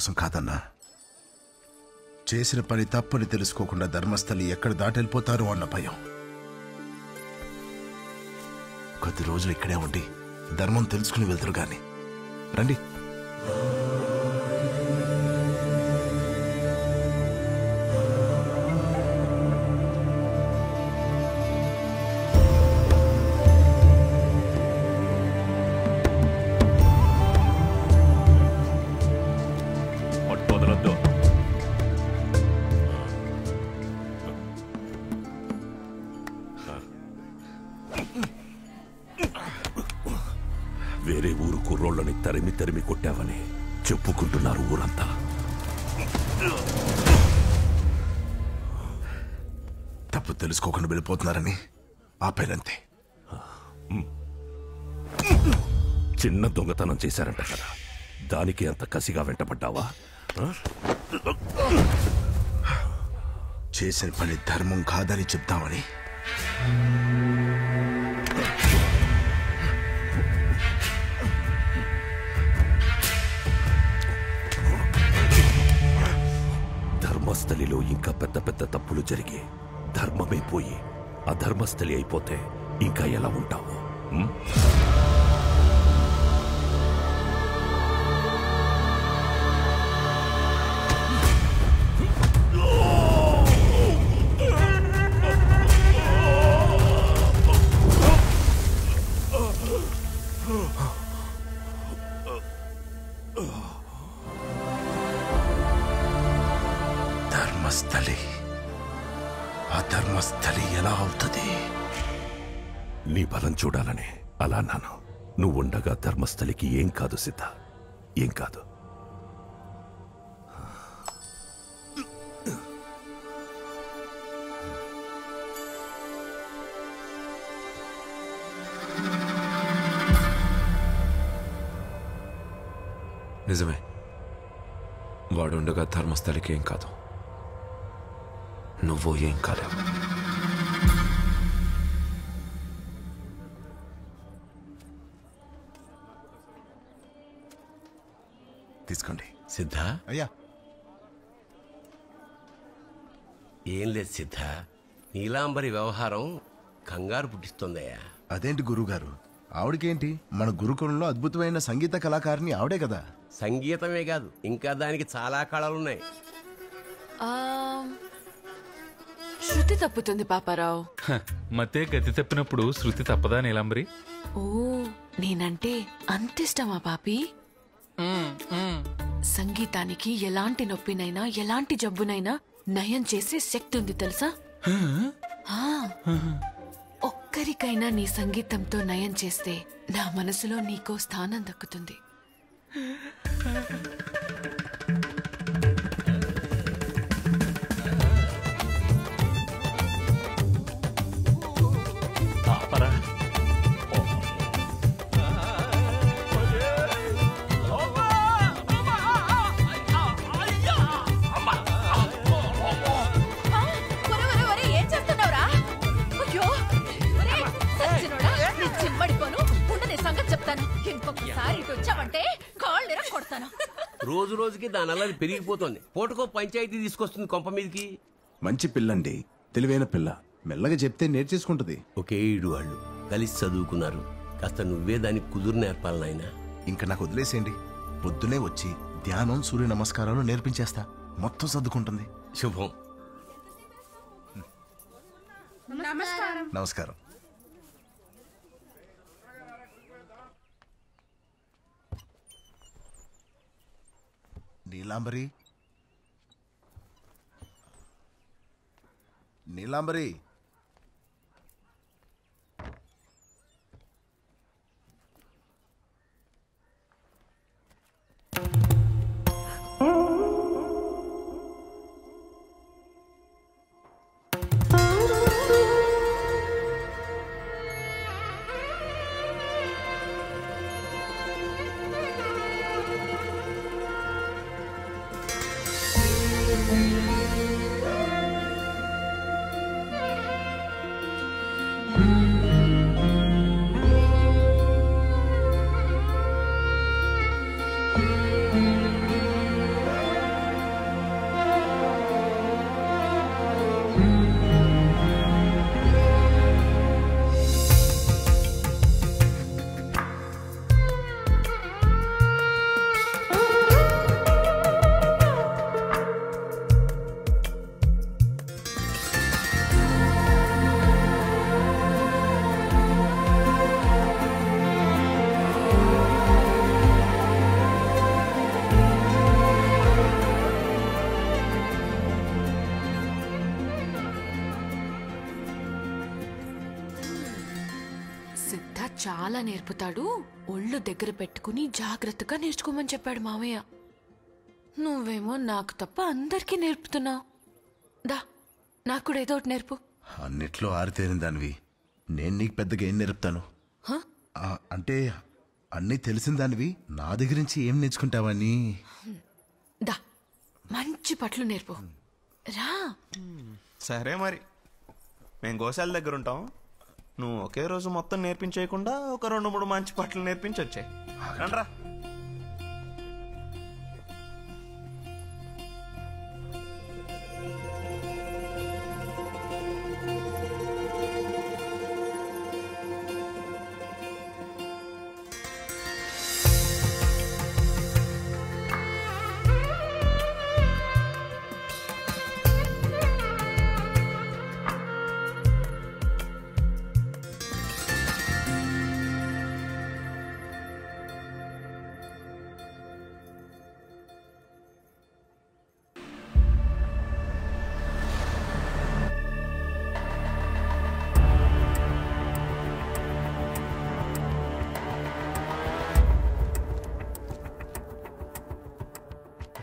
కోసం కాదన్నా, చేసిన పని తప్పని తెలుసుకోకుండా ధర్మస్థలి ఎక్కడ దాటెళ్ళిపోతారో అన్న భయం. కొద్ది రోజులు ఇక్కడే ఉండి ధర్మం తెలుసుకుని వెళ్తారు గాని రండి. వదలొద్దు. వేరే ఊరు కుర్రోళ్ళని తరిమి తరిమి కొట్టావని చెప్పుకుంటున్నారు ఊరంతా. తప్పు తెలుసుకోకుండా వెళ్ళిపోతున్నారని ఆపేనంతే. చిన్న దొంగతనం చేశారంట కదా, దానికి అంత కసిగా వెంటపడ్డావా? చేసిన పని ధర్మం కాదని చెప్తామని. ధర్మస్థలిలో ఇంకా పెద్ద పెద్ద తప్పులు జరిగి ధర్మమే పోయి అధర్మస్థలి అయిపోతే ఇంకా ఎలా ఉంటావు? ధర్మస్థలి అధర్మస్థలి ఎలా అవుతుంది? నీ బలం చూడాలని అలా నాను. నువ్వుండగా ధర్మస్థలికి ఏం కాదు సిద్ధ, ఏం కాదు. నిజమే, వాడుండగా ధర్మస్థలికి ఏం కాదు, నువ్వు ఏం కాలేవు. తీసుకోండి. సిద్ధ, అయ్యా. ఏం లేదు సిద్ధ, నీలాంబరి వ్యవహారం కంగారు పుట్టిస్తోందయ్యా. అదేంటి గురుగారు, ఆవిడకేంటి? మన గురుకులంలో అద్భుతమైన సంగీత కళాకారిణి ఆవిడే కదా. సంగీతమే కాదు, ఇంకా దానికి చాలా కళలున్నాయి. శృతి తప్పుతుంది పాపారావు. మతే గతి తప్పినప్పుడు శృతి తప్పదా నీలాంబరి? ఓ, నేనంటే అంతిష్టమా పాపి? సంగీతానికి ఎలాంటి నొప్పినైనా ఎలాంటి జబ్బునైనా నయం చేసే శక్తి ఉంది తెలుసా? ఒక్కరికైనా నీ సంగీతంతో నయం చేస్తే నా మనసులో నీకో స్థానం దక్కుతుంది. రోజు రోజుకి దాని అల్లరి పెరిగిపోతుంది. పూటకో పంచాయతీ తీసుకొస్తుంది కొంప మీదకి. మంచి పిల్లండి, తెలివైన పిల్ల. మెల్లగా చెప్తే నేర్చేసుకుంటది. ఒకే ఈడు వాళ్ళు కలిసి చదువుకున్నారు. కాస్త నువ్వే దానికి కుదురు నేర్పాలి నాయనా. ఇంకా నాకు వదిలేసేయండి. పొద్దునే వచ్చి ధ్యానం, సూర్య నమస్కారాలు నేర్పించేస్తా. మొత్తం సర్దుకుంటుంది. శుభం. నమస్కారం. నీలాంబరి, నీలాంబరి, సిద్ధ చాలా నేర్పుతాడు, ఒళ్ళు దగ్గర పెట్టుకుని జాగ్రత్తగా నేర్చుకోమని చెప్పాడు మావయ్య. నువ్వేమో నాకు తప్ప అందరికీ నేర్పుతున్నావు. దా నాకు కూడా ఏదో ఒకటి నేర్పు. అన్నిట్లో ఆరితేరిన దానివి, నేను నీకు పెద్దగా ఏం నేర్పుతాను? అంటే అన్నీ తెలిసిన దానివి నా దగ్గర నుంచి ఏం నేర్చుకుంటావని. దా మంచి పట్లు నేర్పు రా. సరే మరి, మేము గోశాల దగ్గర ఉంటాం. నువ్వు ఒకే రోజు మొత్తం నేర్పించేయకుండా ఒక 2-3 మంచి పట్లు నేర్పించి వచ్చాయి. రండ్రా.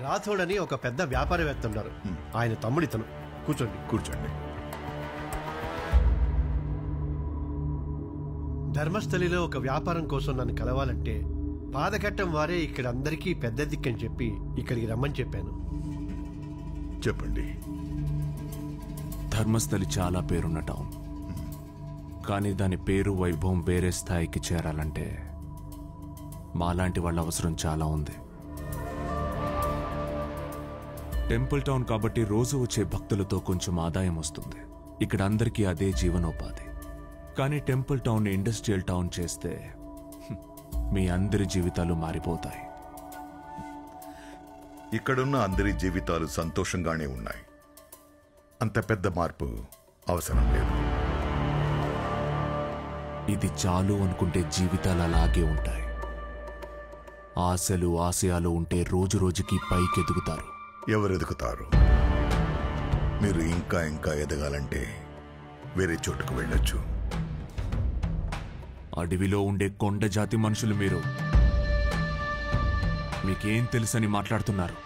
రాథోడ్ అని ఒక పెద్ద వ్యాపారవేత్త ఉన్నారు. ఆయన తమ్ముడితను. కూర్చోండి. కూర్చోండి. ధర్మస్థలిలో ఒక వ్యాపారం కోసం నన్ను కలవాలంటే పాదకట్టం వారే ఇక్కడ అందరికీ పెద్ద దిక్కని చెప్పి ఇక్కడికి రమ్మని చెప్పాను. చెప్పండి. ధర్మస్థలి చాలా పేరున్న టౌన్, కానీ దాని పేరు వైభవం వేరే స్థాయికి చేరాలంటే మాలాంటి వాళ్ళ అవసరం చాలా ఉంది. టెంపుల్ టౌన్ కాబట్టి రోజు వచ్చే భక్తులతో కొంచెం ఆదాయం వస్తుంది. ఇక్కడ అందరికీ అదే జీవనోపాధి. కానీ టెంపుల్ టౌన్ ఇండస్ట్రియల్ టౌన్ చేస్తే మీ అందరి జీవితాలు మారిపోతాయి. ఇక్కడున్న అందరి జీవితాలు సంతోషంగానే ఉన్నాయి. అంత పెద్ద మార్పు అవసరం లేదు. ఇది చాలు అనుకుంటే జీవితాలు అలాగే ఉంటాయి. ఆశలు ఆశయాలు ఉంటే రోజు రోజుకి పైకి ఎదుగుతారు. ఎవరు ఎదుగుతారు? మీరు ఇంకా ఇంకా ఎదగాలంటే వేరే చోటుకు వెళ్ళొచ్చు. అడవిలో ఉండే కొండ జాతి మనుషులు మీరు. మీకేం తెలుసని మాట్లాడుతున్నారు?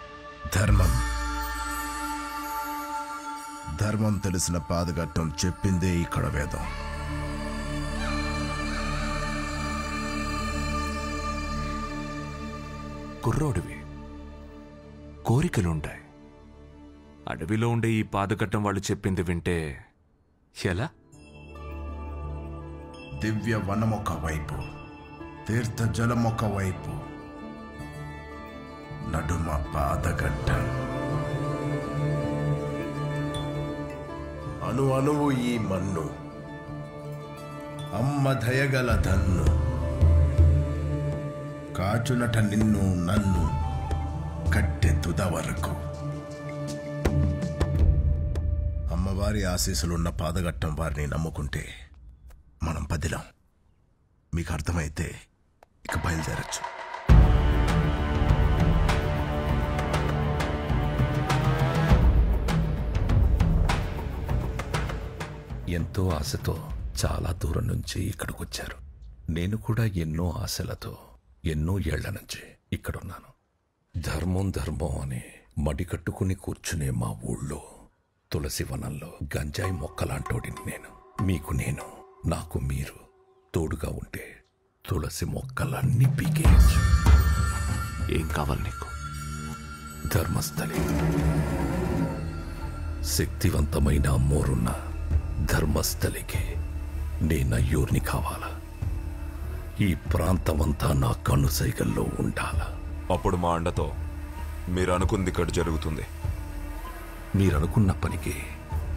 ధర్మం తెలిసిన పాదగట్టం చెప్పిందే ఇక్కడ వేదం. కుర్రోడివి, కోరికలుంటాయి. అడవిలో ఉండే ఈ పాదకట్టం వాళ్ళు చెప్పింది వింటే ఎలా? దివ్య వనమొక వైపు, తీర్థ జలమొక వైపు, నడుమ పాదగట్టం. అణు అణువు ఈ మన్ను, అమ్మ దయగల దన్ను, కాచునట నిన్ను నన్ను కట్టె తుద వరకు. అమ్మవారి ఆశీస్సులున్న పాదగట్టం వారిని నమ్ముకుంటే మనం పదిలం. మీకు అర్థమైతే ఇక బయలుదేరచ్చు. ఎంతో ఆశతో చాలా దూరం నుంచి ఇక్కడికి వచ్చారు. నేను కూడా ఎన్నో ఆశలతో ఎన్నో ఏళ్ల నుంచి ఇక్కడున్నాను. ధర్మం ధర్మం అని మడికట్టుకుని కూర్చునే మా ఊళ్ళో తులసి వనంలో గంజాయి మొక్కలాంటోడిని నేను. మీకు నేను, నాకు మీరు తోడుగా ఉంటే తులసి మొక్కలన్నీ పీకేయచ్చు. ఏం కావాలి నీకు? ధర్మస్థలి, శక్తివంతమైన అమ్మోరున్న ధర్మస్థలికి నేనయ్యూర్ని కావాలా? ఈ ప్రాంతమంతా నా కన్ను సైగల్లో ఉండాలా? అప్పుడు మా అండతో మీరు అనుకుంది ఇక్కడ జరుగుతుంది. మీరనుకున్న పనికి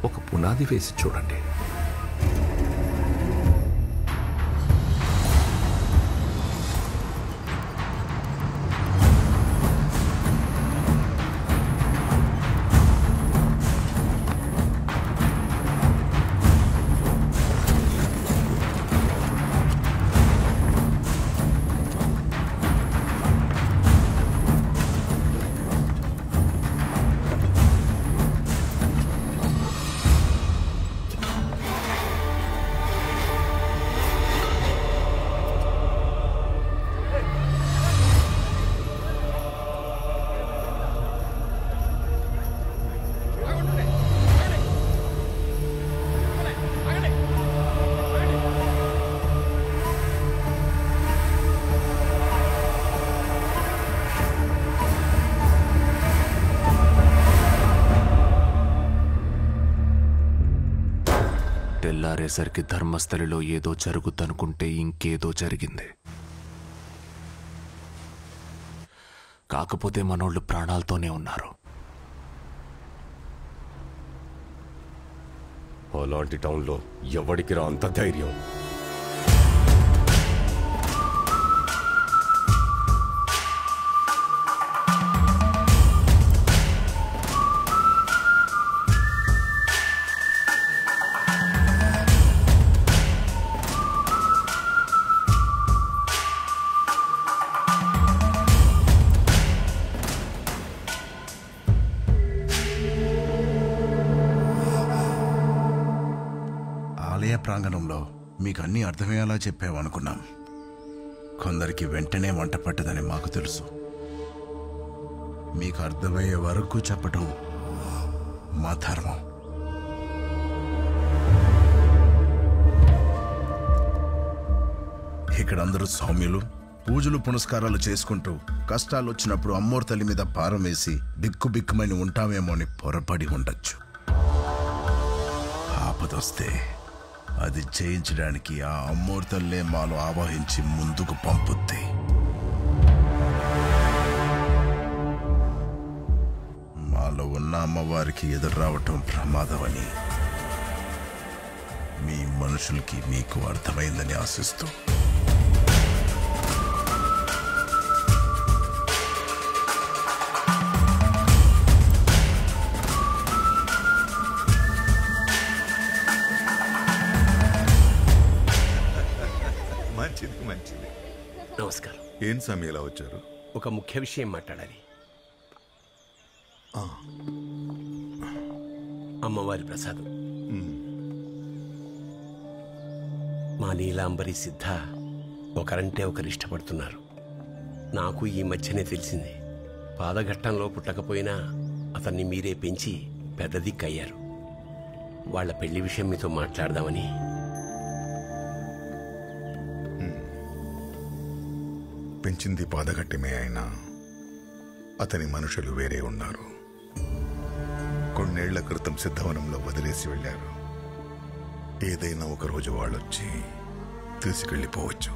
ఒక పునాది వేసి చూడండి. తెల్లారేసరికి ధర్మస్థలిలో ఏదో జరుగుతనుకుంటే ఇంకేదో జరిగింది. కాకపోతే మనోళ్ళు ప్రాణాలతోనే ఉన్నారు. అలాంటి టౌన్లో ఎవడికి రా అంత ధైర్యం? ప్రాంగణంలో మీకు అన్నీ అర్థమయ్యేలా చెప్పామనుకున్నాం. కొందరికి వెంటనే వంట పట్టదని మాకు తెలుసు. మీకు అర్థమయ్యే వరకు చెప్పటం మా ధర్మం. ఇక్కడ అందరూ సౌమ్యులు, పూజలు పునస్కారాలు చేసుకుంటూ కష్టాలు వచ్చినప్పుడు అమ్మోరు తల్లి మీద భారం వేసి బిక్కుబిక్కుమని ఉంటామేమో అని పొరపడి ఉండొచ్చు. ఆపదొస్తే అది చేయించడానికి ఆ అమ్మోరు తల్లే మాలో ఆవాహించి ముందుకు పంపుద్ది. మాలో ఉన్న అమ్మవారికి ఎదురు రావటం ప్రమాదమని మీ మనుషులకి మీకు అర్థమైందని ఆశిస్తూ మంచిది. నమస్కారం. ఏం స్వామి ఇలా వచ్చారు? ఒక ముఖ్య విషయం మాట్లాడాలి. అమ్మవారి ప్రసాదం. మా నీలాంబరి సిద్ధ ఒకరంటే ఒకరు ఇష్టపడుతున్నారు. నాకు ఈ మధ్యనే తెలిసింది. పాదఘట్టంలో పుట్టకపోయినా అతన్ని మీరే పెంచి పెద్ద దిక్కయ్యారు. వాళ్ళ పెళ్లి విషయం మీతో మాట్లాడదామని. పెంచింది పాదగట్టమే అయినా అతని మనుషులు వేరే ఉన్నారు. కొన్నేళ్ల క్రితం సిద్ధవనంలో వదిలేసి వెళ్ళారు. ఏదైనా ఒకరోజు వాళ్ళొచ్చి తీసుకెళ్ళిపోవచ్చు.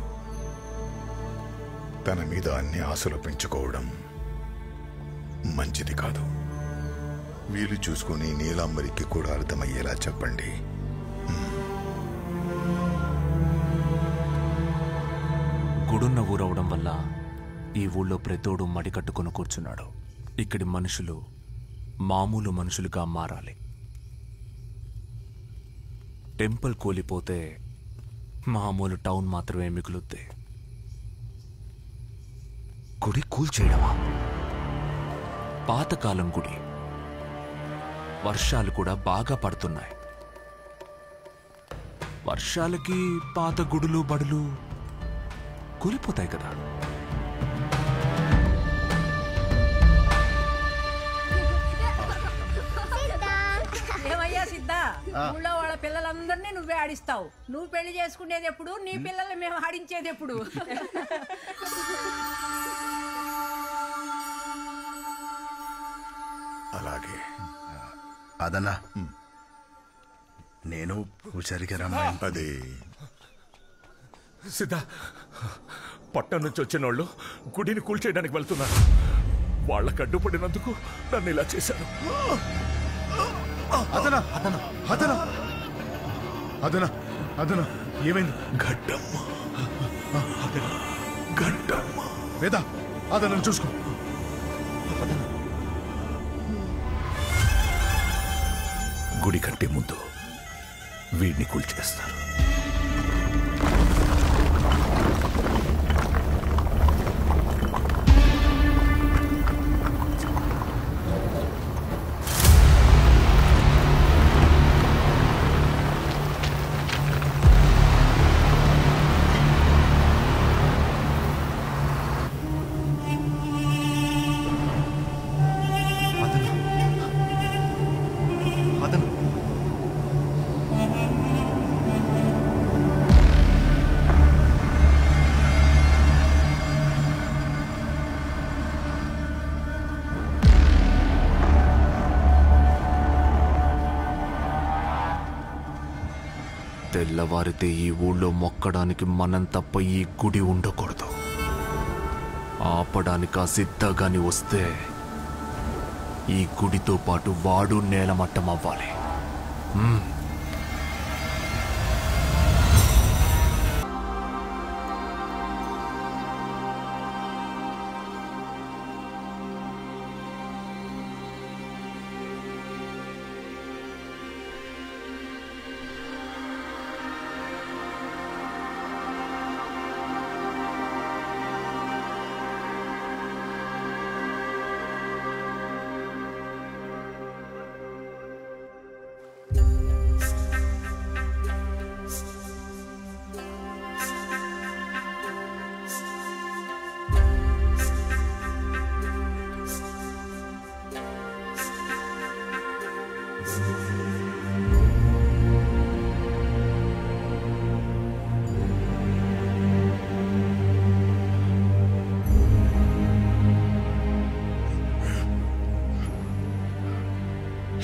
తన మీద అన్ని ఆశలు పెంచుకోవడం మంచిది కాదు. వీలు చూసుకుని నీలాంబరికి కూడా అర్థమయ్యేలా చెప్పండి. గుడున్న ఊరవడం వల్ల ఈ ఊళ్ళో ప్రతోడు మడికట్టుకుని కూర్చున్నాడు. ఇక్కడి మనుషులు మామూలు మనుషులుగా మారాలి. టెంపుల్ కూలిపోతే మామూలు టౌన్ మాత్రమే మిగులుద్ది. గుడి కూల్చేయడమా? పాతకాలం గుడి. వర్షాలు కూడా బాగా పడుతున్నాయి. వర్షాలకి పాత గుడులు బడులు కూలిపోతాయి కదా. ఏమయ్యా సిద్ధా, ఊళ్ళో వాళ్ళ పిల్లలందరినీ నువ్వే ఆడిస్తావు. నువ్వు పెళ్లి చేసుకునేది ఎప్పుడు? నీ పిల్లల్ని మేము ఆడించేది ఎప్పుడు? అలాగే అదన్నా, నేను పూజారికి రమ్మా. అది సిద్ధ, పట్టణం నుంచి వచ్చిన వాళ్ళు గుడిని కూల్చేయడానికి వెళ్తున్నారు. వాళ్ళకు అడ్డుపడినందుకు నన్ను ఇలా చేశారు. అదనా అదనా అదనా అదనా అదనా ఏమైంది? గడ్డమ్మ, గడ్డమ్మ. వేద, అదనను చూసుకో. గుడి కంటే ముందు వీడిని కూల్చేస్తారు. తెల్లవారితే ఈ ఊళ్ళో మొక్కడానికి మనం తప్ప ఈ గుడి ఉండకూడదు. ఆపడానికి ఆ సిద్ధగాని వస్తే ఈ గుడితో పాటు వాడు నేలమట్టం అవ్వాలి.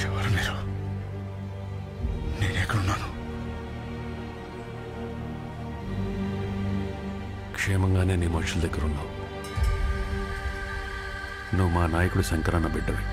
ఎవరు మీరు? నేనెక్కడున్నాను? క్షేమంగానే నీ మనుషుల దగ్గర ఉన్నావు. నువ్వు మా నాయకుడు శంకరన్న బిడ్డవి.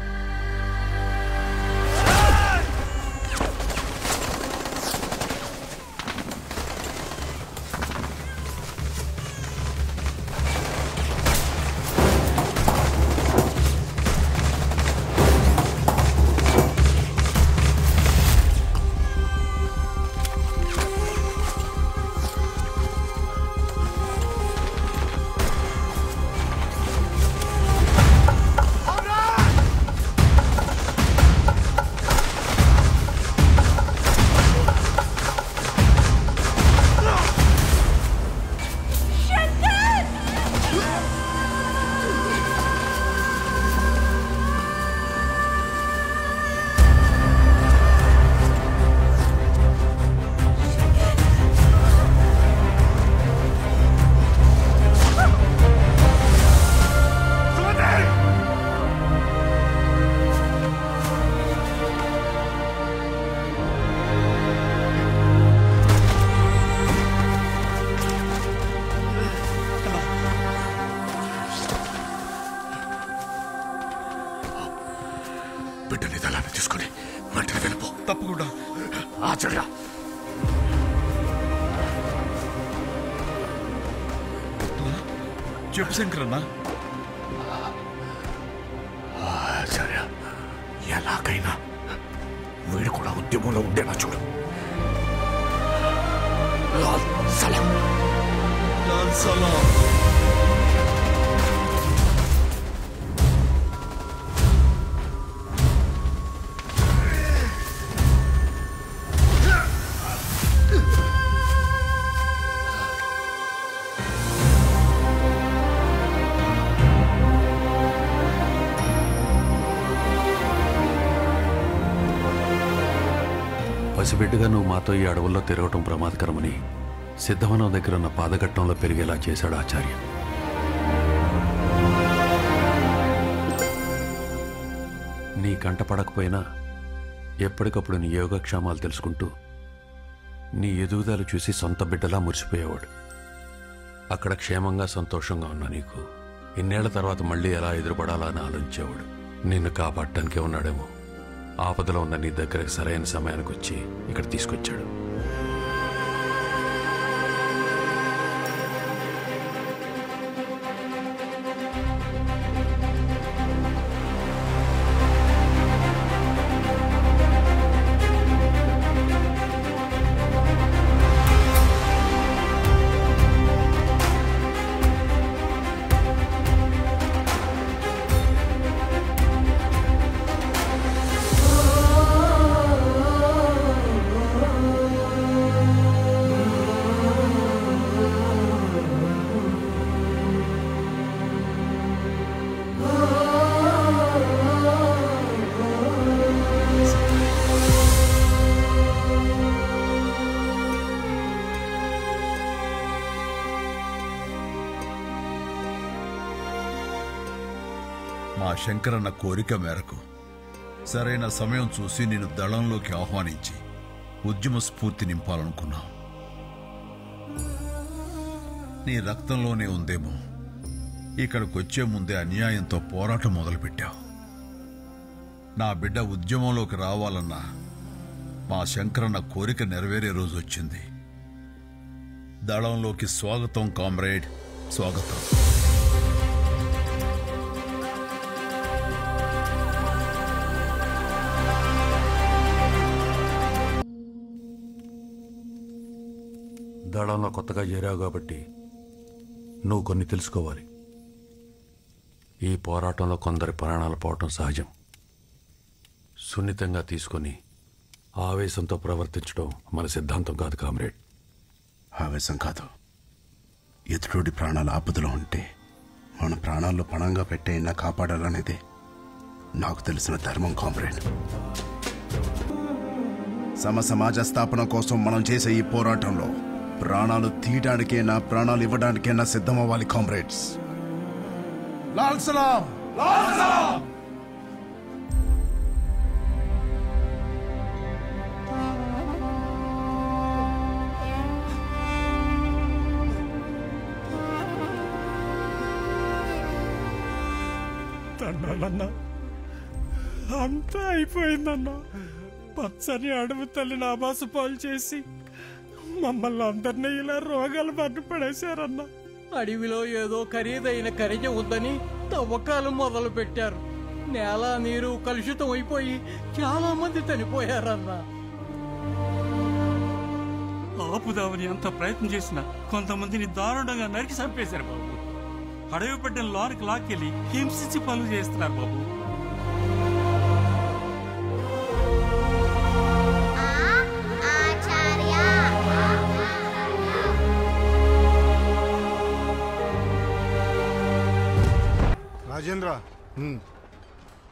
బిడ్డని దళాన్ని తీసుకుని వెంటనే వెళ్ళిపో. తప్పకుండా ఆచర్య. చెప్పు శంకరన్న. ఆచార్య, ఎలాగైనా వీడు కూడా ఉద్యమంలో ఉండేనా చూడు. లాల్ సలాం. లాల్ సలాం. పసిబిడ్డగా నువ్వు మాతో ఈ అడవుల్లో తిరగటం ప్రమాదకరమని సిద్ధవనం దగ్గర ఉన్న పాదఘట్టంలో పెరిగేలా చేశాడు ఆచార్య. నీ కంట పడకపోయినా ఎప్పటికప్పుడు నీ యోగక్షేమాలు తెలుసుకుంటూ నీ ఎదుగుదల చూసి సొంత బిడ్డలా మురిసిపోయేవాడు. అక్కడ క్షేమంగా సంతోషంగా ఉన్న నీకు ఇన్నేళ్ల తర్వాత మళ్ళీ ఎలా ఎదురుపడాలా అని ఆలోచించేవాడు. నిన్ను కాపాడటానికే ఉన్నాడేమో. ఆపదలో ఉన్న నీ దగ్గరకు సరైన సమయానికి వచ్చి ఇక్కడ తీసుకొచ్చాడు. మా శంకరన్న కోరిక మేరకు సరైన సమయం చూసి నేను దళంలోకి ఆహ్వానించి ఉద్యమ స్ఫూర్తి నింపాలనుకున్నావు. నీ రక్తంలోనే ఉందేమో ఇక్కడికి వచ్చే ముందే అన్యాయంతో పోరాటం మొదలుపెట్టావు. నా బిడ్డ ఉద్యమంలోకి రావాలన్నా మా శంకరన్న కోరిక నెరవేరే రోజు వచ్చింది. దళంలోకి స్వాగతం కామ్రేడ్, స్వాగతం. దళంలో కొత్తగా చేరావు కాబట్టి నువ్వు కొన్ని తెలుసుకోవాలి. ఈ పోరాటంలో కొందరి ప్రాణాలు పోవటం సహజం. సున్నితంగా తీసుకొని ఆవేశంతో ప్రవర్తించడం మన సిద్ధాంతం కాదు కామ్రేడ్. ఆవేశం కాదు, ఎదుటి ప్రాణాల ఆపదలో ఉంటే మన ప్రాణాల్లో పణంగా పెట్టైనా కాపాడాలనేదే నాకు తెలిసిన ధర్మం కామ్రేడ్. సమాజ స్థాపన కోసం మనం చేసే ఈ పోరాటంలో ప్రాణాలు తీయడానికైనా ప్రాణాలు ఇవ్వడానికైనా సిద్ధమవ్వాలి కామ్రేడ్స్. లాల్ సలాం, లాల్ సలాం. తండాలన్నా అంతా అయిపోయిందన్నా. పచ్చని అడవి తల్లిని ఆబాసు పాలు చేసి మమ్మల్ని అందరినీ ఇలా రోగాలు పట్టు పడేశారన్నా. అడవిలో ఏదో ఖరీదైన ఖనిజ ఉందని తవ్వకాలు మొదలు పెట్టారు. నేల నీరు కలుషితం అయిపోయి చాలా మంది చనిపోయారన్నా. ఆపుదామని అంత ప్రయత్నం చేసినా కొంతమందిని దారుణంగా నరికి చంపేశారు బాబు. అడవి పడ్డ లోనికి లాక్కెళ్ళి హింసించి పనులు చేస్తున్నారు బాబు. రాజేంద్ర,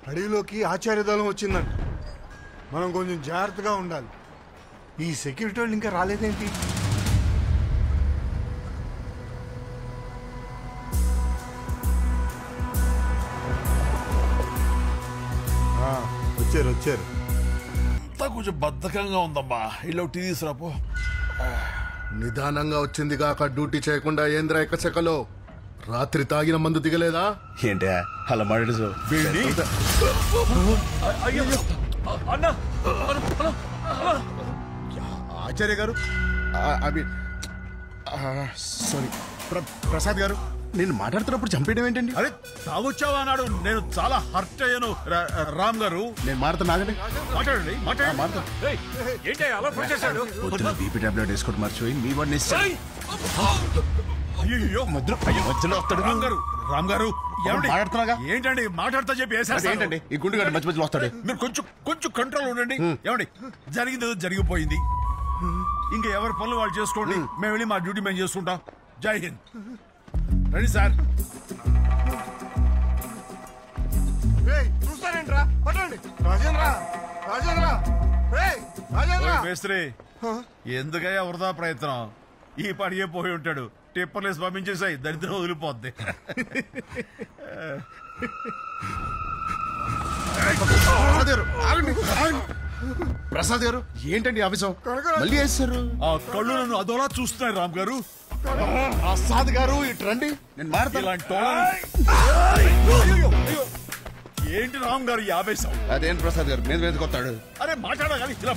అడవిలోకి ఆచార్య దళం వచ్చిందంట. మనం కొంచెం జాగ్రత్తగా ఉండాలి. ఈ సెక్యూరిటీ వాళ్ళు ఇంకా రాలేదేంటి? వచ్చారు. అంతా కొంచెం బద్ధకంగా ఉందమ్మా. ఇలా టీ తీసుకురాపో. నిదానంగా వచ్చింది కాక డ్యూటీ చేయకుండా ఏంద్ర ఎక్కచెక్కలో రాత్రి తాగిన మందు దిగలేదా? ఏంటి అలా మాట్లాడు? ఆచార్య గారు, సారీ ప్రసాద్ గారు, నేను మాట్లాడుతున్నప్పుడు చంపేయడం ఏంటండి? అరే తాగొచ్చావా అన్నాడు. నేను చాలా హర్ట్ అయ్యాను. రామ్ గారు, నేను మాట్లాడండి. పొద్దున బీపీ టాబ్లెట్ వేసుకోవడం మర్చిపోయి మీ వాడిని మధ్యలో వస్తాడు. రామ్ గారు మాట్లాడుతున్నాగా ఏంటండి? మాట్లాడుతా చెప్పి ఏంటండి ఈ గుండె మధ్య మధ్యలో వస్తాడు. మీరు కొంచెం కంట్రోల్ ఉండండి. ఏమండి, జరిగింది జరిగిపోయింది. ఇంకా ఎవరి పనులు వాళ్ళు చేసుకోండి. మేము వెళ్ళి మా డ్యూటీ మేము చేసుకుంటాం. జై హింద్. రండి సార్. చూస్తారేంట్రా? పట్టండి. రాజేంద్ర మేస్త్రి, ఎందుకయ్యా వృధా ప్రయత్నం? ఈ పడిగే పోయి ఉంటాడు. టిప్పర్లేసి పంపించేసాయి. దరిద్రం వదిలిపోద్ది. ప్రసాద్ గారు, ఏంటండి ఆఫీసం మళ్ళీ వేస్తారు? ఆ కళ్ళు నన్ను అదోలా చూస్తున్నాయి. రామ్ గారు, ప్రసాద్ గారు ఇటు రండి. నేను మాట్లాడతాను. ఏంటి రామ్ గారు ఈ ఆవేశం? అదేంటి ప్రసాద్ గారు మీద మీదకి వస్తాడు? అరే మాట్లాడగాలి ఇలా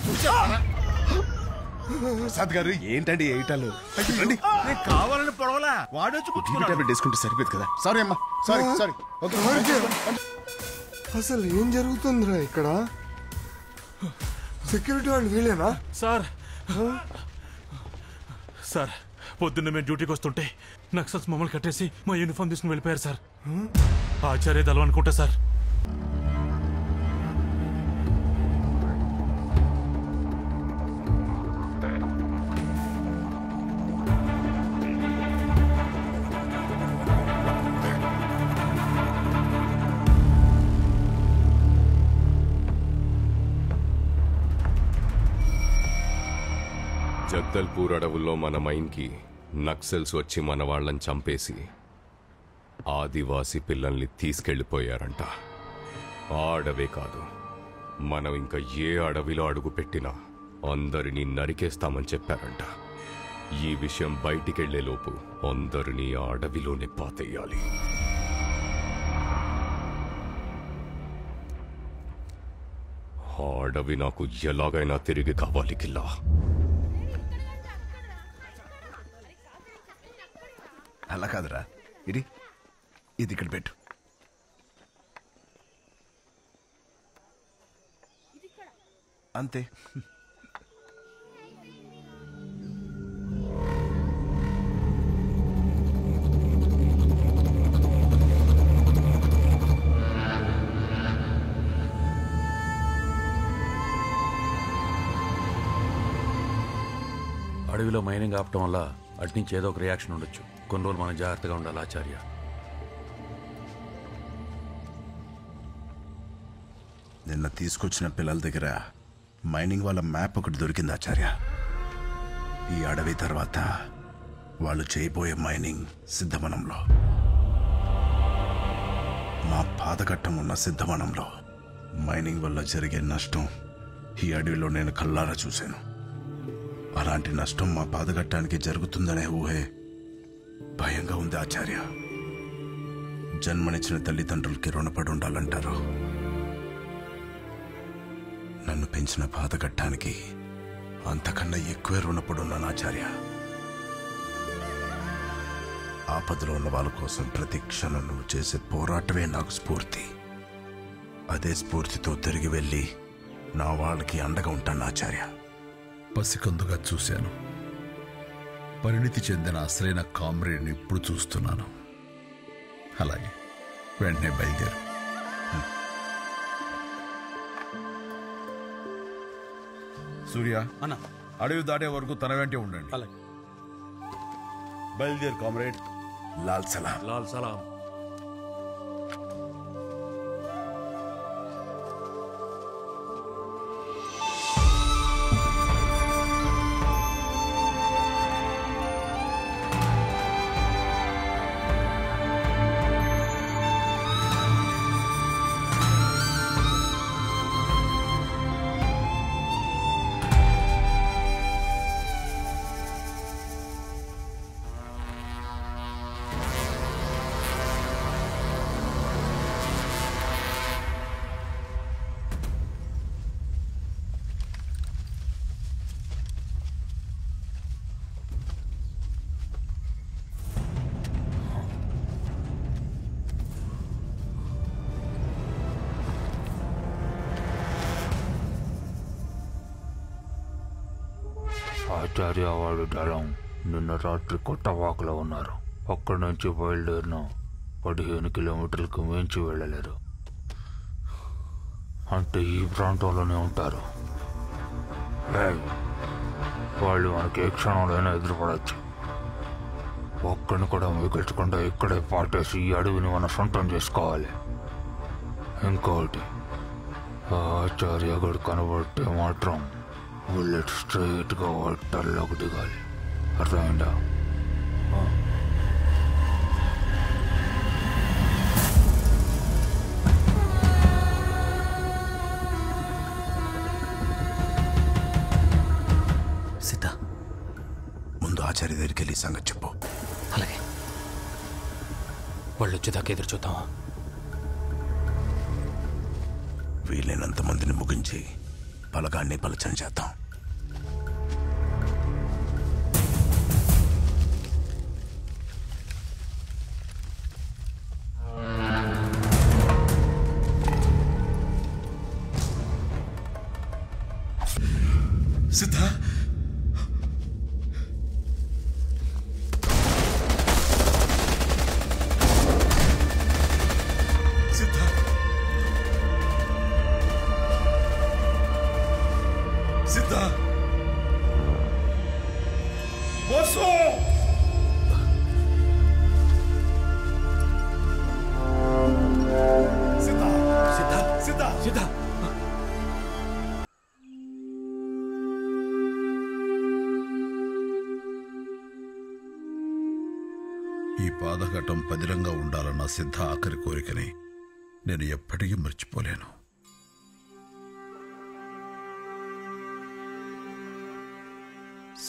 ప్రసాద్ గారు ఏంటండి ఏటాలు? రండి. నేను కావాలని పొడవలా, వాడొచ్చి టాబ్లెట్ వేసుకుంటే సరిపోదు కదా. సారీ అమ్మా, సారీ. అసలు ఏం జరుగుతుందిరా ఇక్కడ? సెక్యూరిటీ వాళ్ళు వీళ్ళేనా? సార్ పొద్దున్న మేము డ్యూటీకి వస్తుంటే నక్సల్స్ మమ్మల్ని కట్టేసి మా యూనిఫామ్ తీసుకుని వెళ్ళిపోయారు సార్. ఆచార్య దళం అనుకుంటా సార్. జగదల్పూర్ అడవుల్లో మన మైన్కి నక్సల్స్ వచ్చి మన వాళ్ళని చంపేసి ఆదివాసి పిల్లల్ని తీసుకెళ్ళిపోయారంట. ఆ అడవే కాదు, మనం ఇంకా ఏ అడవిలో అడుగు పెట్టినా అందరినీ నరికేస్తామని చెప్పారంట. ఈ విషయం బయటికెళ్లేలోపు అందరినీ ఆ అడవిలోనే పాతేయాలి. ఆ అడవి నాకు ఎలాగైనా తిరిగి కావాలి కిల్లా. అలా కాదురా, ఇది ఇక్కడ పెట్టు. అంతే. అడవిలో మైనింగ్ ఆపటం వల్ల అట్నుంచి ఏదో ఒక రియాక్షన్ ఉండొచ్చు. కొన్ని రోజులు మనం జాగ్రత్తగా ఉండాలి ఆచార్య. నిన్న తీసుకొచ్చిన పిల్లల దగ్గర మైనింగ్ వాళ్ళ మ్యాప్ ఒకటి దొరికింది ఆచార్య. ఈ అడవి తర్వాత వాళ్ళు చేయబోయే మైనింగ్ సిద్ధవనంలో, మా పాదఘట్టం ఉన్న సిద్ధవనంలో. మైనింగ్ వల్ల జరిగే నష్టం ఈ అడవిలో నేను కళ్ళారా చూశాను. అలాంటి నష్టం మా పాదఘట్టానికి జరుగుతుందనే ఊహే భయంగా ఉంది ఆచార్య. జన్మనిచ్చిన తల్లిదండ్రులకి రుణపడి ఉండాలంటారు. నన్ను పెంచిన పాదఘట్టానికి అంతకన్నా ఎక్కువే రుణపడున్నాను ఆచార్య. ఆపదలో ఉన్న వాళ్ళ కోసం ప్రతి క్షణం నువ్వు చేసే పోరాటమే నాకు స్ఫూర్తి. అదే స్ఫూర్తితో తిరిగి వెళ్ళి నా వాళ్ళకి అండగా ఉంటాను ఆచార్య. పసికందుగా చూశాను. పరిణితి చెందిన అసలైన కామ్రేడ్ని ఇప్పుడు చూస్తున్నాను. అలాగే వెంటనే బయలుదేరు. సూర్య అన్న, అడవి దాటే వరకు తన వెంటే ఉండండి. బయలుదేరు కామ్రేడ్. లాల్ సలాం. లాల్ సలాం. ఆచార్య వాడి దళం నిన్న రాత్రి కొత్తవాకలో ఉన్నారు. అక్కడి నుంచి బయలుదేరిన 15 కిలోమీటర్లకు మించి వెళ్ళలేరు. అంటే ఈ ప్రాంతంలోనే ఉంటారు. వాళ్ళు మనకి ఏ క్షణంలోనే ఎదురుపడవచ్చు. ఒక్కడిని కూడా మిగిల్చకుండా ఇక్కడే పాటేసి ఈ అడవిని మనం సొంతం చేసుకోవాలి. ఇంకోటి, ఆచార్య గడు కనబడితే మాత్రం బుల్లెట్ స్ట్రైట్గా వాటర్లోకి దిగాలి. అర్థమైందా? సీత, ముందు ఆచార్య దగ్గరికి వెళ్ళి సంగతి చెప్పు. అలాగే. వాళ్ళు వచ్చేదాకా ఎదురు చూద్దామా? వీలైనంత మందిని ముగించి బలగాన్ని పలచన చేద్దాం. సిద్ధ, సిద్ధ, బస్సు సిద్ధ, సిద్ధ, సిద్ధ, సిద్ధ. ఈ పాదఘట్టం పదిలంగా ఉండాలన్న సిద్ధ ఆఖరి కోరికని నేను ఎప్పటికీ మర్చిపోలేను.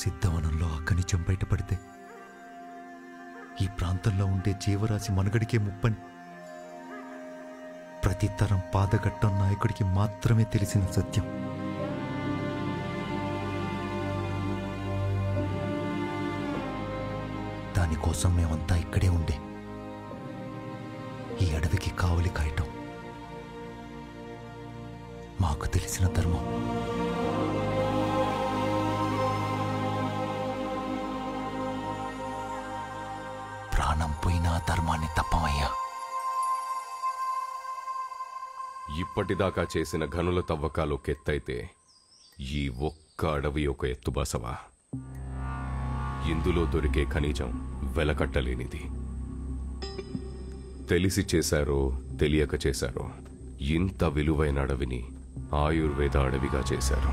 సిద్ధవనంలో అక్కనిచం బయటపడితే ఈ ప్రాంతంలో ఉండే జీవరాశి మనుగడికే ముప్పని ప్రతి తరం పాదఘట్టం నాయకుడికి మాత్రమే తెలిసిన సత్యం. దానికోసం మేమంతా ఇక్కడే ఉండే ఈ అడవికి కావలి కాయటం మాకు తెలిసిన ధర్మం. ప్రాణం పోయినా ధర్మాన్ని తప్పమయ్యా. ఇప్పటిదాకా చేసిన గనుల తవ్వకాలు ఒక ఎత్తైతే ఈ ఒక్క అడవి ఒక ఎత్తు బసవా. ఇందులో దొరికే ఖనిజం వెలకట్టలేనిది. తెలిసి చేశారో తెలియక చేశారో ఇంత విలువైన అడవిని ఆయుర్వేద అడవిగా చేశారు.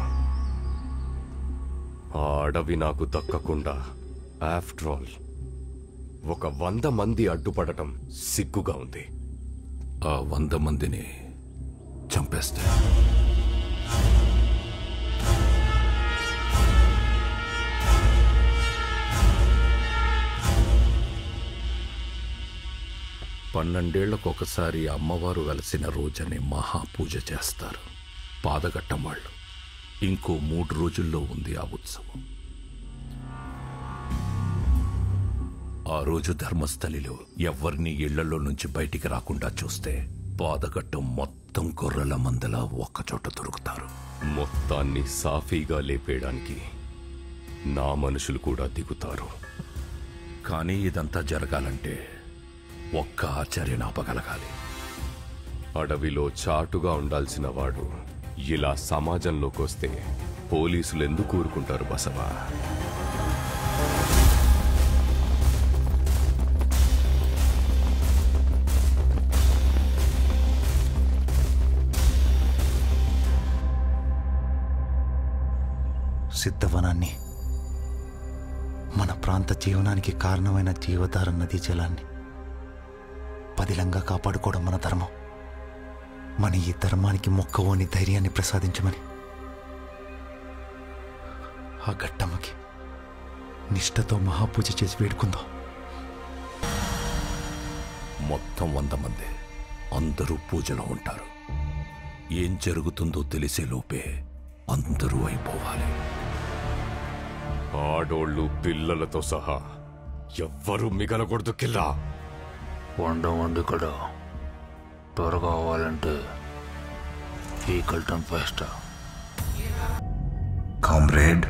ఆ అడవి నాకు దక్కకుండా ఆఫ్టర్ ఆల్ ఒక 100 మంది అడ్డుపడటం సిగ్గుగా ఉంది. ఆ 100 మందిని చంపేస్తే పన్నెండేళ్లకొకసారి అమ్మవారు వెలసిన రోజని మహాపూజ చేస్తారు పాదఘట్టం వాళ్ళు. ఇంకో 3 రోజుల్లో ఉంది ఆ ఉత్సవం. ఆ రోజు ధర్మస్థలిలో ఎవ్వరినీ ఇళ్లలో నుంచి బయటికి రాకుండా చూస్తే పాదఘట్టం మొత్తం గొర్రెల మందలా ఒక్కచోట దొరుకుతారు. మొత్తాన్ని సాఫీగా లేపేయడానికి నా మనుషులు కూడా దిగుతారు. కానీ ఇదంతా జరగాలంటే ఒక్క ఆచార్యను ఆపగలగాలి. అడవిలో చాటుగా ఉండాల్సిన వాడు ఇలా సమాజంలోకి వస్తే పోలీసులు ఎందుకు ఊరుకుంటారు బసవా? సిద్ధవనాన్ని, మన ప్రాంత జీవనానికి కారణమైన జీవధార నదీ జలాన్ని పదిలంగా కాపాడుకోవడం మన ధర్మం. మన ఈ ధర్మానికి మొక్కవోని ధైర్యాన్ని ప్రసాదించమని ఆ ఘట్టమ్మకి నిష్ఠతో మహాపూజ చేసి వేడుకుందాం. మొత్తం 100 మంది అందరూ పూజలో ఉంటారు. ఏం జరుగుతుందో తెలిసే లోపే అందరూ అయిపోవాలి. ఆడోళ్ళు పిల్లలతో సహా ఎవ్వరూ మిగలకూడదు. కిల్లా 100 మంది కూడా త్వరగా అవ్వాలంటే ఈకల్ టంపేస్తా. కామ్రేడ్,